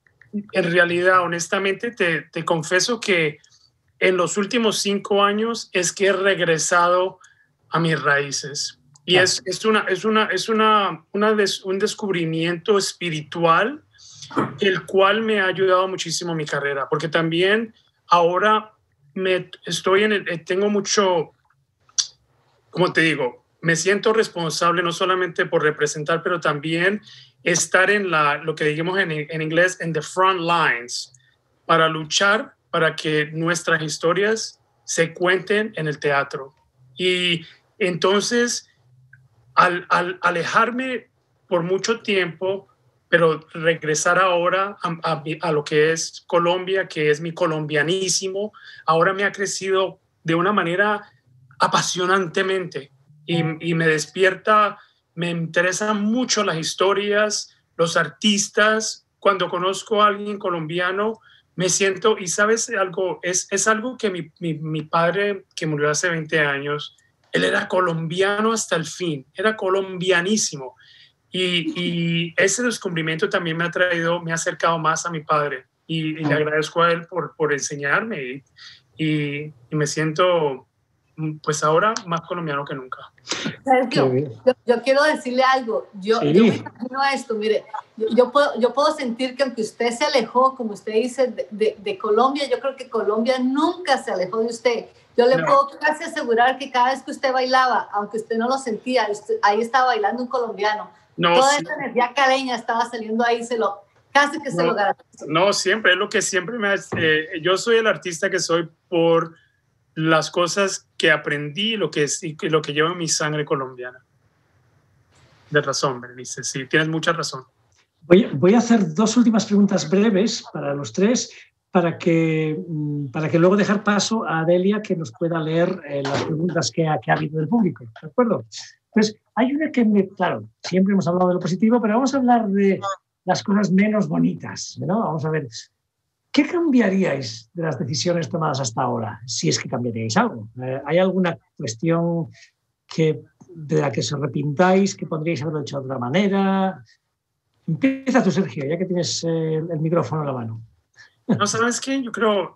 en realidad, honestamente, te confieso que en los últimos 5 años es que he regresado a mis raíces. Y es un descubrimiento espiritual, el cual me ha ayudado muchísimo en mi carrera, porque también ahora tengo mucho, como te digo, me siento responsable no solamente por representar, pero también estar en lo que digamos en inglés, en the front lines, para luchar para que nuestras historias se cuenten en el teatro. Y entonces, al alejarme por mucho tiempo, pero regresar ahora a lo que es Colombia, que es mi colombianísimo, ahora me ha crecido de una manera apasionantemente y me despierta, me interesan mucho las historias, los artistas. Cuando conozco a alguien colombiano, me siento, y sabes algo, es algo que mi padre, que murió hace 20 años, él era colombiano hasta el fin, era colombianísimo. Y ese descubrimiento también me ha acercado más a mi padre. Y le agradezco a él por enseñarme. Y me siento, pues ahora, más colombiano que nunca. Sergio, yo quiero decirle algo. Yo me imagino esto, mire, yo puedo sentir que aunque usted se alejó, como usted dice, de Colombia, yo creo que Colombia nunca se alejó de usted. Yo le puedo casi asegurar que cada vez que usted bailaba, aunque usted no lo sentía, ahí estaba bailando un colombiano. Toda esa energía caleña estaba saliendo ahí, casi que se lo garantizo. No, siempre, es lo que siempre yo soy el artista que soy por las cosas que aprendí, lo que lleva en mi sangre colombiana. De razón, Berenice, sí, tienes mucha razón. Voy a hacer 2 últimas preguntas breves para los 3, para que luego dejar paso a Adelia, que nos pueda leer las preguntas que ha habido del público, ¿de acuerdo? Pues hay una que, claro, siempre hemos hablado de lo positivo, pero vamos a hablar de las cosas menos bonitas, ¿no? Vamos a ver, ¿qué cambiaríais de las decisiones tomadas hasta ahora? Si es que cambiaríais algo. ¿Hay alguna cuestión de la que os arrepintáis, que podríais haberlo hecho de otra manera? Empieza tú, Sergio, ya que tienes el micrófono en la mano. No, ¿sabes qué? Yo creo,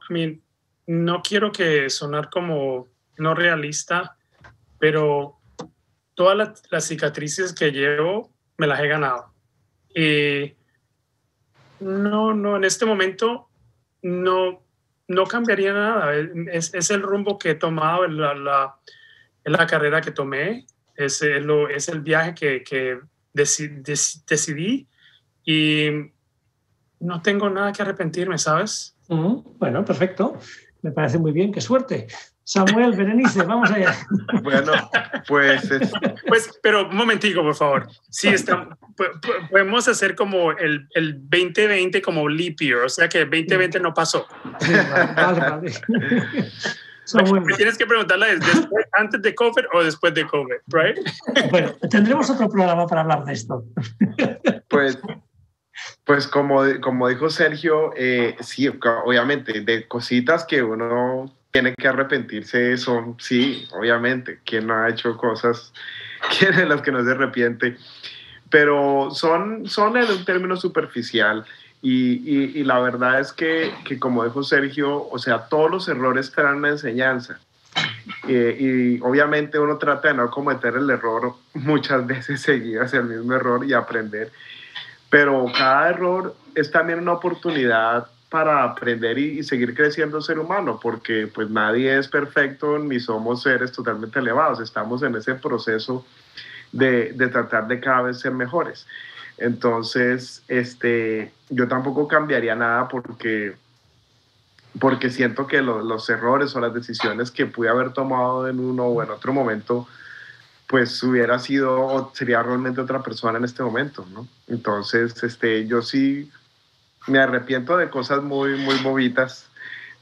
no quiero que sonar como no realista, pero todas las cicatrices que llevo me las he ganado. Y no, en este momento no cambiaría nada. Es el rumbo que he tomado, en la carrera que tomé, es el viaje que decidí, y no tengo nada que arrepentirme, ¿sabes? Bueno, perfecto. Me parece muy bien. ¡Qué suerte! Samuel, Berenice, vamos allá. Bueno, pues... Pero un momentico, por favor. Sí, podemos hacer como el 2020 como leap year, o sea que el 2020 no pasó. Sí, vale. Me tienes que preguntarla antes de COVID o después de COVID, ¿right? Bueno, tendremos otro programa para hablar de esto. Pues como dijo Sergio, sí, obviamente, de cositas que uno tiene que arrepentirse son, sí, obviamente, quien no ha hecho cosas, quien es las que no se arrepiente, pero son en un término superficial, y la verdad es que como dijo Sergio, o sea, todos los errores traen una enseñanza, y obviamente uno trata de no cometer el error muchas veces seguidas, el mismo error, y aprender. pero cada error es también una oportunidad para aprender y seguir creciendo ser humano, porque pues nadie es perfecto ni somos seres totalmente elevados, estamos en ese proceso de tratar de cada vez ser mejores. Entonces, yo tampoco cambiaría nada porque siento que los errores o las decisiones que pude haber tomado en uno o en otro momento, pues hubiera sido o sería realmente otra persona en este momento, ¿no? Entonces, yo sí me arrepiento de cosas muy, muy bobitas,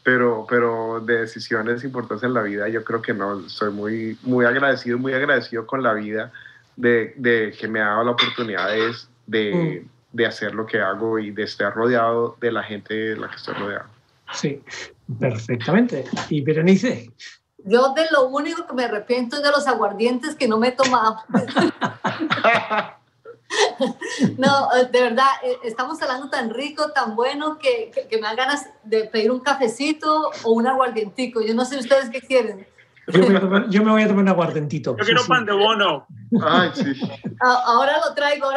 pero de decisiones importantes en la vida, yo creo que no. Estoy muy, muy agradecido con la vida de que me ha dado la oportunidad de hacer lo que hago y de estar rodeado de la gente de la que estoy rodeado. Sí, perfectamente. ¿Y Berenice? Yo de lo único que me arrepiento es de los aguardientes que no me he tomado. No, de verdad, estamos hablando tan rico, tan bueno, que me dan ganas de pedir un cafecito o un aguardientico. Yo no sé ustedes qué quieren. Yo me voy a tomar un aguardientito. Yo quiero pan de bono. Ay, sí. Ahora lo traigo, un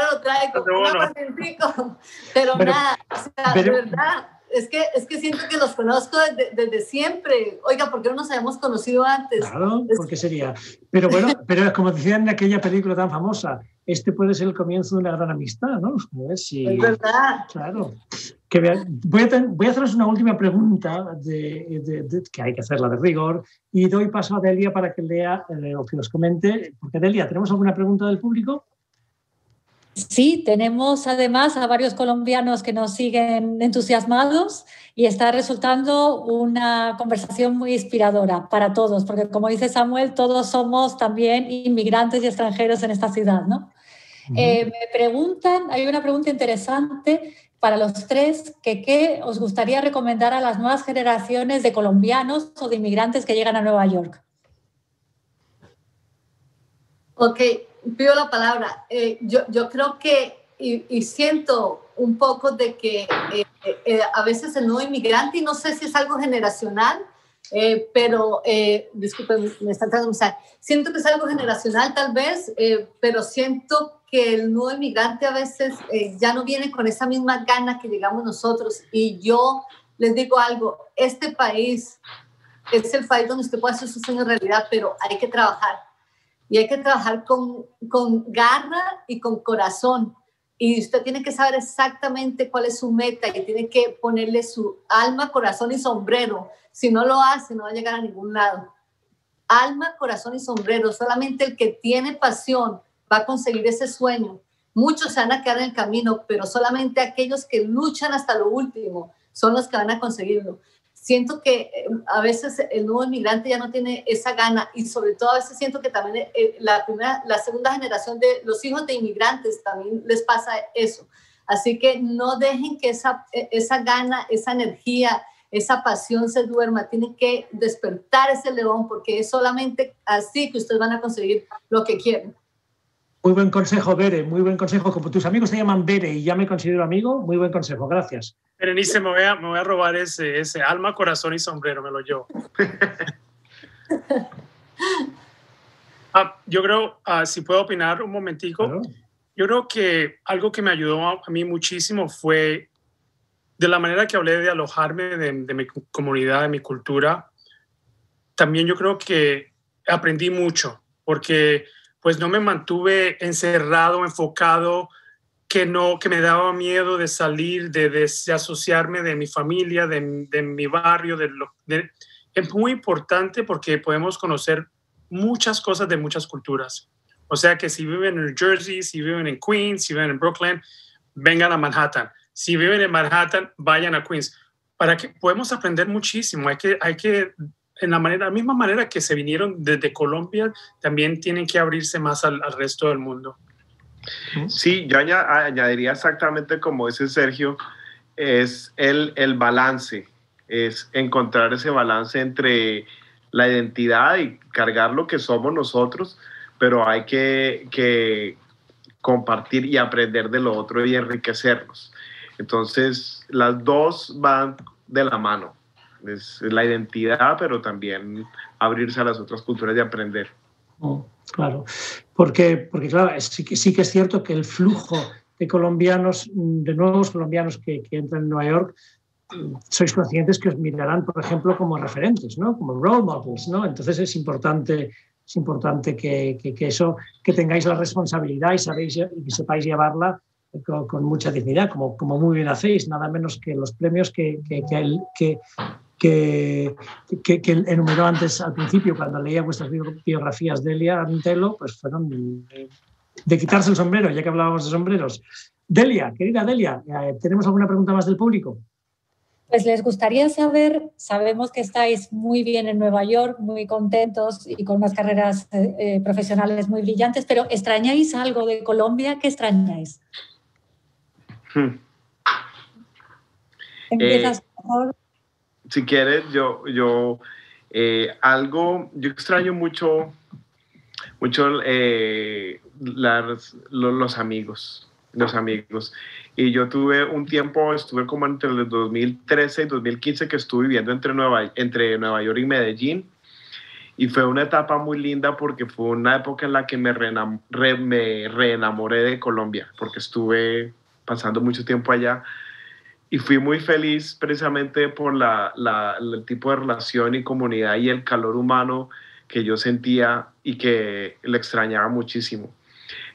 aguardientico. Pero nada, o sea, de verdad, es que siento que los conozco desde siempre. Oiga, ¿por qué no nos habíamos conocido antes? Claro, ¿por qué sería? Pero bueno, pero como decían en aquella película tan famosa, puede ser el comienzo de una gran amistad, ¿no? A ver si... Es verdad. Claro. Voy a haceros una última pregunta que hay que hacerla de rigor y doy paso a Delia para que lea o que nos comente. Porque, Delia, ¿tenemos alguna pregunta del público? Sí, tenemos además a varios colombianos que nos siguen entusiasmados y está resultando una conversación muy inspiradora para todos, porque como dice Samuel, todos somos también inmigrantes y extranjeros en esta ciudad, ¿no? Me preguntan, hay una pregunta interesante para los tres, que ¿qué os gustaría recomendar a las nuevas generaciones de colombianos o de inmigrantes que llegan a Nueva York? Ok, pido la palabra. Yo creo que, y siento un poco de que a veces el nuevo inmigrante, y no sé si es algo generacional, pero, disculpen, me está tratando de usar. Siento que es algo generacional tal vez, pero siento que el nuevo inmigrante a veces ya no viene con esa misma gana que llegamos nosotros. Y yo les digo algo, este país es el país donde usted puede hacer sus sueños realidad, pero hay que trabajar. Y hay que trabajar con garra y con corazón. Y usted tiene que saber exactamente cuál es su meta y tiene que ponerle su alma, corazón y sombrero. Si no lo hace, no va a llegar a ningún lado. Alma, corazón y sombrero. Solamente el que tiene pasión va a conseguir ese sueño. Muchos se van a quedar en el camino, pero solamente aquellos que luchan hasta lo último son los que van a conseguirlo. Siento que a veces el nuevo inmigrante ya no tiene esa gana y sobre todo a veces siento que también la segunda generación de los hijos de inmigrantes también les pasa eso. Así que no dejen que esa gana, esa energía, esa pasión se duerma. Tienen que despertar ese león porque es solamente así que ustedes van a conseguir lo que quieren. Muy buen consejo, Bere, muy buen consejo. Como tus amigos te llaman Bere y ya me considero amigo, muy buen consejo, gracias. Berenice, me voy a robar ese alma, corazón y sombrero, me lo llevo. Yo creo, si puedo opinar un momentico, claro. Yo creo que algo que me ayudó a mí muchísimo fue de la manera que hablé de alojarme de mi comunidad, de mi cultura. También yo creo que aprendí mucho, porque pues no me mantuve encerrado, enfocado, que me daba miedo de salir, de asociarme de mi familia, de mi barrio. Es muy importante porque podemos conocer muchas cosas de muchas culturas. O sea que si viven en New Jersey, si viven en Queens, si viven en Brooklyn, vengan a Manhattan. Si viven en Manhattan, vayan a Queens. Para que podemos aprender muchísimo. Hay que en la misma manera que se vinieron desde Colombia, también tienen que abrirse más al resto del mundo. Sí, yo añadiría exactamente como dice Sergio, es el balance, es encontrar ese balance entre la identidad y cargar lo que somos nosotros, pero hay que compartir y aprender de lo otro y enriquecernos. Entonces, las dos van de la mano. Es la identidad, pero también abrirse a las otras culturas y aprender. Claro, porque claro, sí que es cierto que el flujo de colombianos, de nuevos colombianos que entran en Nueva York, sois conscientes que os mirarán, por ejemplo, como referentes, ¿no? Como role models, ¿no? Entonces es importante que eso, que tengáis la responsabilidad y que sepáis llevarla con mucha dignidad, como muy bien hacéis, nada menos que los premios que enumeró antes al principio cuando leía vuestras biografías de Delia Antelo, pues fueron de quitarse el sombrero, ya que hablábamos de sombreros. Delia, querida Delia, ¿tenemos alguna pregunta más del público? Pues les gustaría saber, sabemos que estáis muy bien en Nueva York, muy contentos y con unas carreras profesionales muy brillantes, pero ¿extrañáis algo de Colombia? ¿Qué extrañáis? ¿Empiezas, por favor? Si quieres, yo extraño mucho los amigos. Y yo tuve un tiempo, estuve como entre el 2013 y 2015 que estuve viviendo entre Nueva York y Medellín. Y fue una etapa muy linda porque fue una época en la que me reenamoré de Colombia, porque estuve pasando mucho tiempo allá. Y fui muy feliz precisamente por el tipo de relación y comunidad y el calor humano que yo sentía y que le extrañaba muchísimo.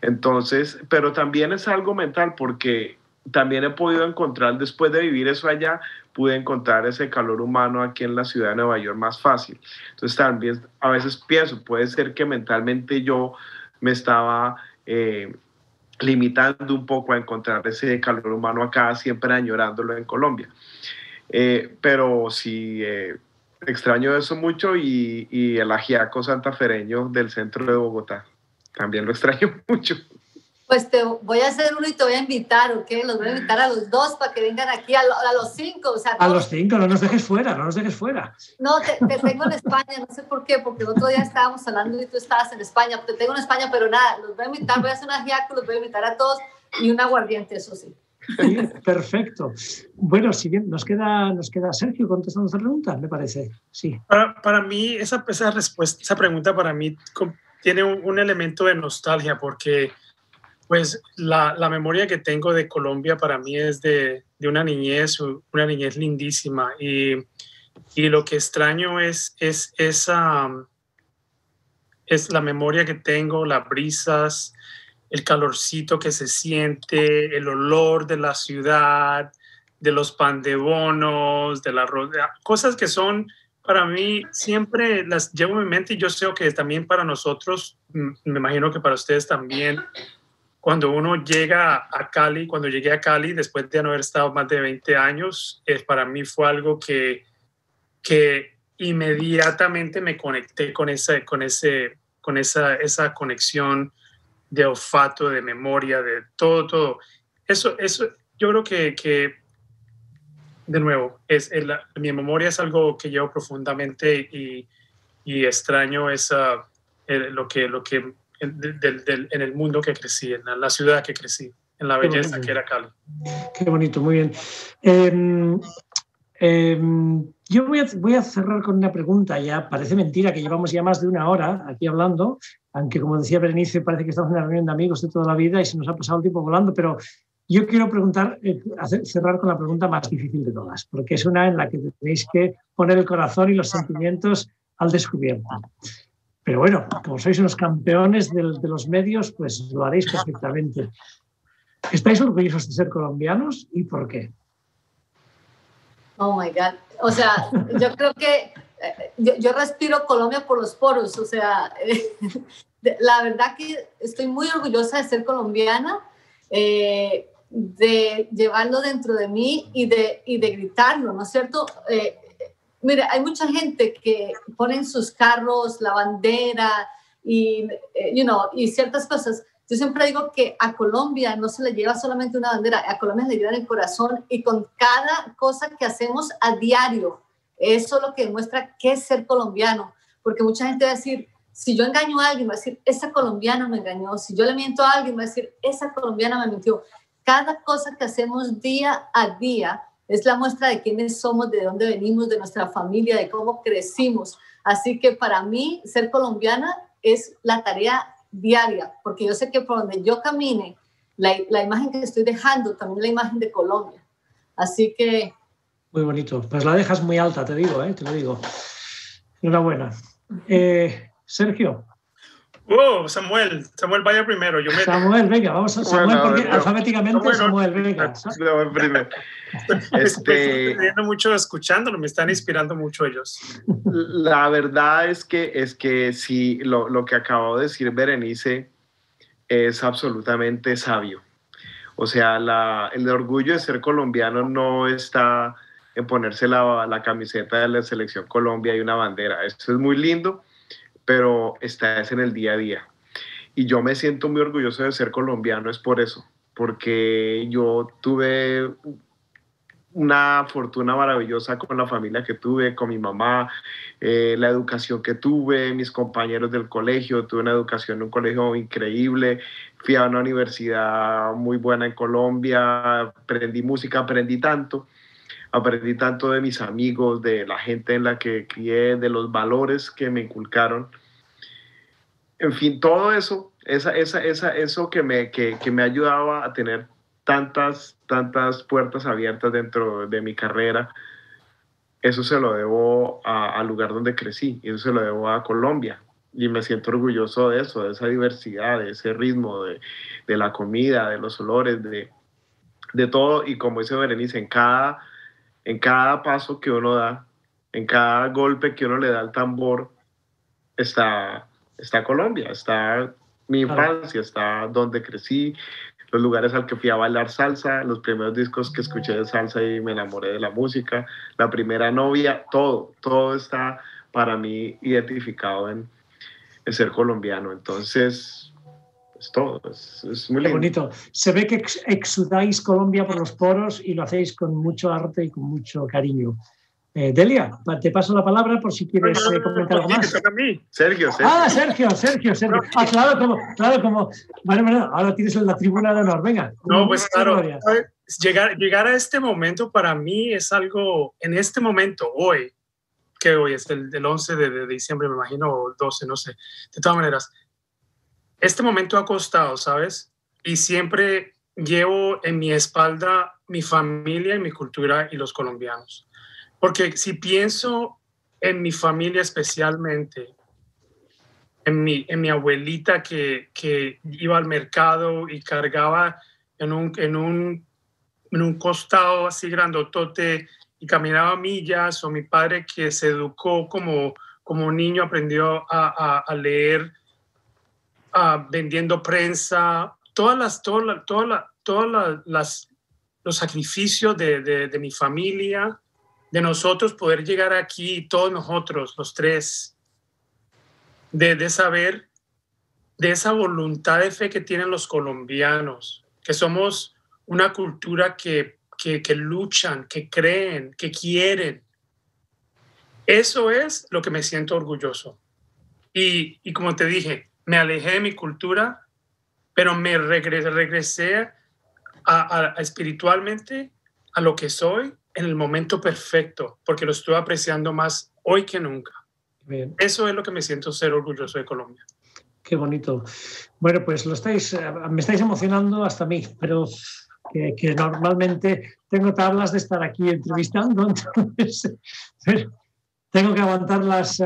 Entonces, pero también es algo mental porque también he podido encontrar, después de vivir eso allá, pude encontrar ese calor humano aquí en la ciudad de Nueva York más fácil. Entonces también a veces pienso, puede ser que mentalmente yo me estaba limitando un poco a encontrar ese calor humano acá, siempre añorándolo en Colombia. Pero sí, extraño eso mucho y el ajiaco santafereño del centro de Bogotá. También lo extraño mucho. Pues te voy a hacer uno y te voy a invitar, ¿ok? Los voy a invitar a los dos para que vengan aquí, a los 5. O sea, a los 5, no nos dejes fuera. No, te tengo en España, no sé por qué, porque el otro día estábamos hablando y tú estabas en España. Te tengo en España, pero nada, los voy a invitar, voy a hacer un ajiaco, los voy a invitar a todos y un aguardiente, eso sí. Sí, perfecto. Bueno, si bien nos queda Sergio contestando esta pregunta, me parece. Sí. Para mí, esa pregunta para mí tiene un elemento de nostalgia porque pues la memoria que tengo de Colombia para mí es de una niñez lindísima y lo que extraño es la memoria que tengo, las brisas, el calorcito que se siente, el olor de la ciudad, de los pan de bonos, de la cosas que son para mí siempre las llevo en mi mente y yo sé que también para nosotros, me imagino que para ustedes también. Cuando uno llega a Cali, cuando llegué a Cali, después de no haber estado más de 20 años, para mí fue algo que inmediatamente me conecté con esa conexión de olfato, de memoria, de todo. Eso yo creo que de nuevo, mi memoria es algo que llevo profundamente y extraño lo que en el mundo que crecí, en la ciudad que crecí, en la belleza que era Cali. Qué bonito, muy bien. Yo voy a cerrar con una pregunta. Ya parece mentira que llevamos ya más de una hora aquí hablando, aunque como decía Berenice, parece que estamos en una reunión de amigos de toda la vida y se nos ha pasado el tiempo volando, pero yo quiero cerrar con la pregunta más difícil de todas, porque es una en la que tenéis que poner el corazón y los sentimientos al descubierto. Pero bueno, como sois unos campeones de los medios, pues lo haréis perfectamente. ¿Estáis orgullosos de ser colombianos y por qué? Oh my God. O sea, yo creo que yo respiro Colombia por los poros. O sea, la verdad que estoy muy orgullosa de ser colombiana, de llevarlo dentro de mí y de gritarlo, ¿no es cierto? Mira, hay mucha gente que pone en sus carros la bandera y ciertas cosas. Yo siempre digo que a Colombia no se le lleva solamente una bandera, a Colombia se le lleva en el corazón y con cada cosa que hacemos a diario. Eso es lo que demuestra qué es ser colombiano. Porque mucha gente va a decir, si yo engaño a alguien, va a decir, esa colombiana me engañó. Si yo le miento a alguien, va a decir, esa colombiana me mintió. Cada cosa que hacemos día a día es la muestra de quiénes somos, de dónde venimos, de nuestra familia, de cómo crecimos. Así que para mí, ser colombiana es la tarea diaria, porque yo sé que por donde yo camine, la imagen que estoy dejando también es la imagen de Colombia. Así que... Muy bonito. Pues la dejas muy alta, te digo, te lo digo. Enhorabuena. Sergio. Samuel, vaya primero. Samuel, venga, vamos a Samuel, porque alfabéticamente Samuel, venga. Primero. Me estoy entendiendo mucho escuchándolo, me están inspirando mucho ellos. La verdad es que sí, lo que acabó de decir Berenice es absolutamente sabio. O sea, el orgullo de ser colombiano no está en ponerse la camiseta de la Selección Colombia y una bandera. Eso es muy lindo, pero está en el día a día. Y yo me siento muy orgulloso de ser colombiano, es por eso, porque yo tuve una fortuna maravillosa con la familia que tuve, con mi mamá, la educación que tuve, mis compañeros del colegio, tuve una educación en un colegio increíble, fui a una universidad muy buena en Colombia, aprendí música, aprendí tanto de mis amigos, de la gente en la que crié, de los valores que me inculcaron. En fin, todo eso, eso que me ayudaba a tener tantas puertas abiertas dentro de mi carrera, eso se lo debo al lugar donde crecí, y eso se lo debo a Colombia. Y me siento orgulloso de eso, de esa diversidad, de ese ritmo, de la comida, de los olores, de todo. Y como dice Berenice, en cada paso que uno da, en cada golpe que uno le da al tambor, está Colombia, está mi infancia, está donde crecí, los lugares al que fui a bailar salsa, los primeros discos que escuché de salsa y me enamoré de la música, la primera novia, todo está para mí identificado en ser colombiano. Entonces, es todo, es muy lindo. Qué bonito. Se ve que exudáis Colombia por los poros y lo hacéis con mucho arte y con mucho cariño. Delia, te paso la palabra por si quieres comentar algo más. Sergio. Sergio. Claro, como... Bueno, ahora tienes la tribuna de honor, venga. No, pues claro, llegar a este momento para mí es algo, en este momento, hoy es el 11 de diciembre, me imagino, o 12, no sé. De todas maneras, este momento ha costado, ¿sabes? Y siempre llevo en mi espalda mi familia y mi cultura y los colombianos. Porque si pienso en mi familia especialmente, en mi abuelita que iba al mercado y cargaba en un costado así grandotote y caminaba millas, o mi padre que se educó como niño, aprendió a leer vendiendo prensa, todos los sacrificios de mi familia, de nosotros poder llegar aquí, todos nosotros, los tres, de saber de esa voluntad de fe que tienen los colombianos, que somos una cultura que luchan, que creen, que quieren. Eso es lo que me siento orgulloso. Y como te dije, me alejé de mi cultura, pero me regresé espiritualmente a lo que soy en el momento perfecto, porque lo estoy apreciando más hoy que nunca. Bien. Eso es lo que me siento ser orgulloso de Colombia. Qué bonito. Bueno, pues me estáis emocionando hasta a mí, pero que normalmente tengo tablas de estar aquí entrevistando, entonces tengo que aguantar las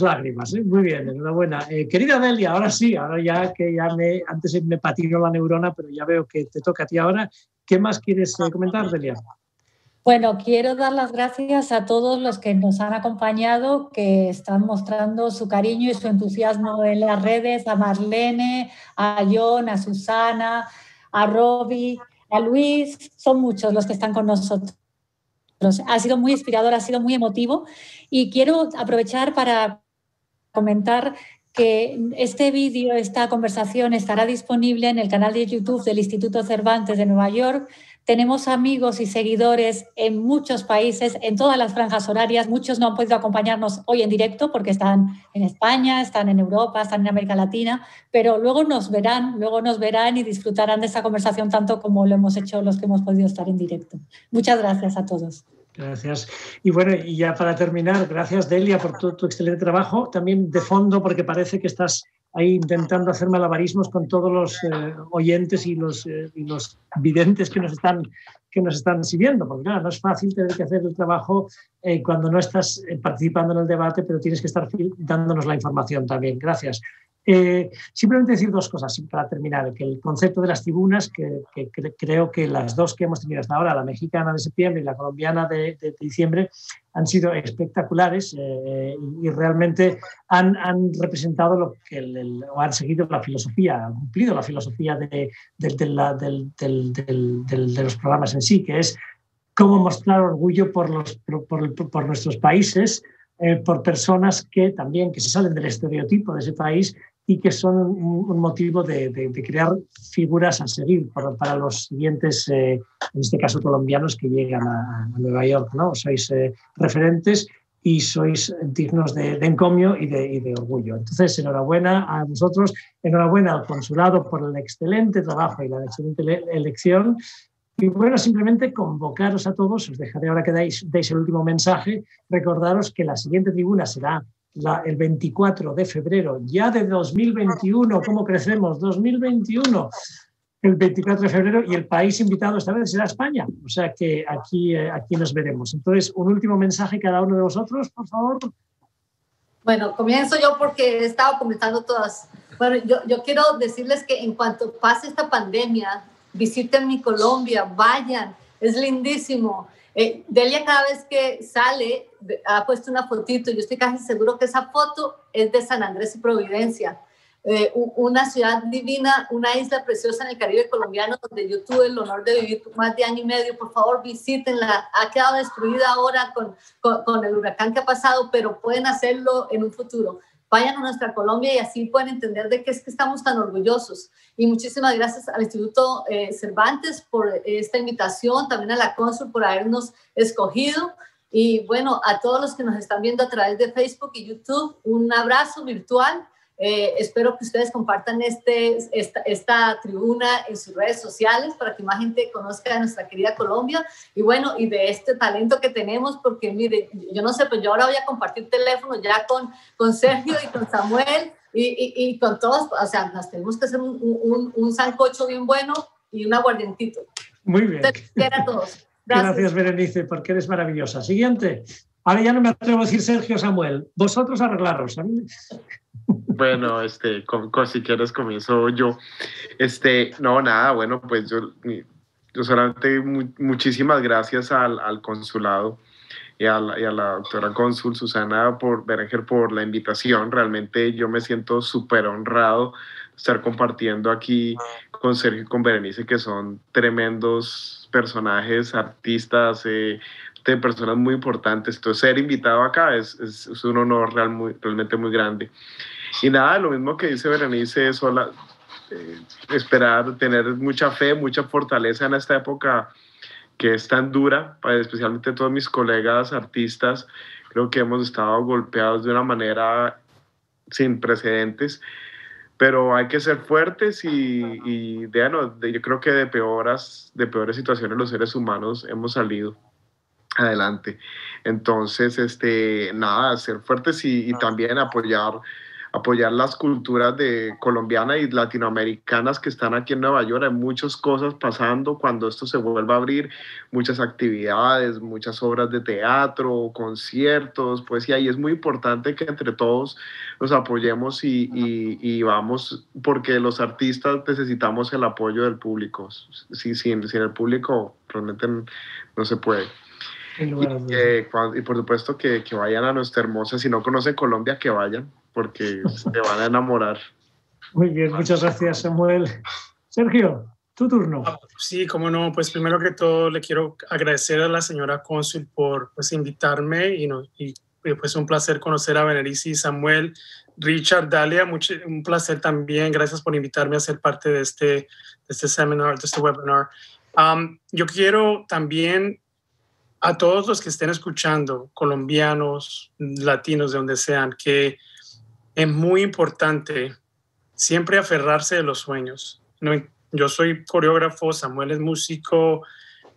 lágrimas. Muy bien, enhorabuena. Querida Delia, ahora sí, antes me patinó la neurona, pero ya veo que te toca a ti ahora. ¿Qué más quieres comentar, Delia? Bueno, quiero dar las gracias a todos los que nos han acompañado, que están mostrando su cariño y su entusiasmo en las redes, a Marlene, a John, a Susana, a Robbie, a Luis, son muchos los que están con nosotros. Ha sido muy inspirador, ha sido muy emotivo, y quiero aprovechar para comentar que este vídeo, esta conversación estará disponible en el canal de YouTube del Instituto Cervantes de Nueva York. Tenemos amigos y seguidores en muchos países, en todas las franjas horarias. Muchos no han podido acompañarnos hoy en directo porque están en España, están en Europa, están en América Latina, pero luego nos verán y disfrutarán de esta conversación tanto como lo hemos hecho los que hemos podido estar en directo. Muchas gracias a todos. Gracias. Y bueno, y ya para terminar, gracias Delia por tu excelente trabajo, también de fondo, porque parece que estás ahí intentando hacer malabarismos con todos los oyentes y los videntes que nos están siguiendo, porque claro, no es fácil tener que hacer el trabajo cuando no estás participando en el debate, pero tienes que estar dándonos la información también. Gracias. Simplemente decir dos cosas para terminar, que el concepto de las tribunas, que creo que las dos que hemos tenido hasta ahora, la mexicana de septiembre y la colombiana de diciembre, han sido espectaculares y realmente han representado lo que o han seguido la filosofía, han cumplido la filosofía de los programas en sí, que es cómo mostrar orgullo por nuestros países, por personas que se salen del estereotipo de ese país y que son un motivo de crear figuras a seguir para los siguientes, en este caso colombianos, que llegan a Nueva York, ¿no? Sois referentes y sois dignos de encomio y de orgullo. Entonces, enhorabuena a vosotros, enhorabuena al consulado por el excelente trabajo y la excelente elección. Y bueno, simplemente convocaros a todos, os dejaré ahora que deis el último mensaje, recordaros que la siguiente tribuna será el 24 de febrero, ya de 2021, ¿cómo crecemos? 2021, el 24 de febrero, y el país invitado esta vez será España, o sea que aquí nos veremos. Entonces, un último mensaje cada uno de vosotros, por favor. Bueno, comienzo yo porque he estado comentando todas. Bueno, yo quiero decirles que en cuanto pase esta pandemia, visiten mi Colombia, vayan, es lindísimo. Delia cada vez que sale ha puesto una fotito, yo estoy casi seguro que esa foto es de San Andrés y Providencia, una ciudad divina, una isla preciosa en el Caribe colombiano donde yo tuve el honor de vivir más de año y medio. Por favor, visítenla, ha quedado destruida ahora con el huracán que ha pasado, pero pueden hacerlo en un futuro. Vayan a nuestra Colombia y así pueden entender de qué es que estamos tan orgullosos. Y muchísimas gracias al Instituto Cervantes por esta invitación, también a la cónsul por habernos escogido. Y bueno, a todos los que nos están viendo a través de Facebook y YouTube, un abrazo virtual. Espero que ustedes compartan esta tribuna en sus redes sociales para que más gente conozca de nuestra querida Colombia y bueno, y de este talento que tenemos, porque mire, yo no sé, pues yo ahora voy a compartir teléfono ya con Sergio y con Samuel y con todos, o sea, nos tenemos que hacer un sancocho bien bueno y un aguardientito. Muy bien. A todos. Gracias, Berenice, porque eres maravillosa. Siguiente. Ahora ya no me atrevo a decir Sergio o Samuel. Vosotros arreglaros. Bueno, si quieres comienzo yo. No, nada, bueno, pues yo solamente muchísimas gracias al consulado y a la doctora cónsul Susana Berenger por la invitación. Realmente yo me siento súper honrado de estar compartiendo aquí con Sergio y con Berenice, que son tremendos personajes, artistas, de personas muy importantes. Entonces, ser invitado acá es un honor realmente muy grande. Y nada, lo mismo que dice Berenice, esperar, tener mucha fe, mucha fortaleza en esta época que es tan dura, especialmente todos mis colegas artistas. Creo que hemos estado golpeados de una manera sin precedentes, pero hay que ser fuertes y yo creo que de peores situaciones los seres humanos hemos salido adelante. Entonces, nada, ser fuertes y también apoyar las culturas colombianas y latinoamericanas que están aquí en Nueva York. Hay muchas cosas pasando cuando esto se vuelva a abrir, muchas actividades, muchas obras de teatro, conciertos, poesía, y es muy importante que entre todos nos apoyemos y vamos, porque los artistas necesitamos el apoyo del público. Sin el público realmente no se puede. Y por supuesto que vayan a nuestra hermosa, si no conocen Colombia, que vayan, porque se van a enamorar. Muy bien, muchas gracias, Samuel. Sergio, tu turno. Sí, cómo no, pues primero que todo le quiero agradecer a la señora cónsul por invitarme y pues un placer conocer a Berenice y Samuel. Richard, Dalia, un placer también, gracias por invitarme a ser parte de este seminar, de este webinar. Yo quiero también a todos los que estén escuchando, colombianos, latinos, de donde sean, que es muy importante siempre aferrarse de los sueños. Yo soy coreógrafo, Samuel es músico,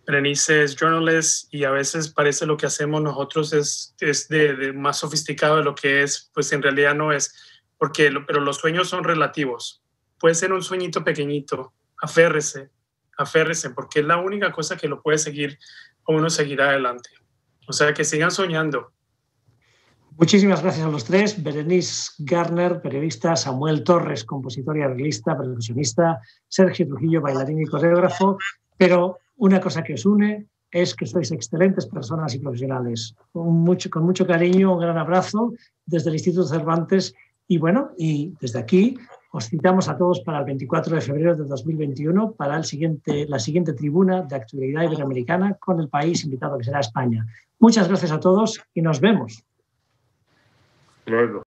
Berenice es journalist, y a veces parece lo que hacemos nosotros es de más sofisticado de lo que es, pues en realidad no es. pero los sueños son relativos. Puede ser un sueñito pequeñito, aférrese, porque es la única cosa que lo puede seguir o uno seguirá adelante. O sea, que sigan soñando. Muchísimas gracias a los tres. Berenice Garner, periodista; Samuel Torres, compositor y arreglista, percusionista; Sergio Trujillo, bailarín y coreógrafo. Pero una cosa que os une es que sois excelentes personas y profesionales. Con mucho cariño, un gran abrazo desde el Instituto Cervantes. Y bueno, y desde aquí os citamos a todos para el 24 de febrero de 2021 para la siguiente tribuna de actualidad iberoamericana con el país invitado que será España. Muchas gracias a todos y nos vemos. Luego.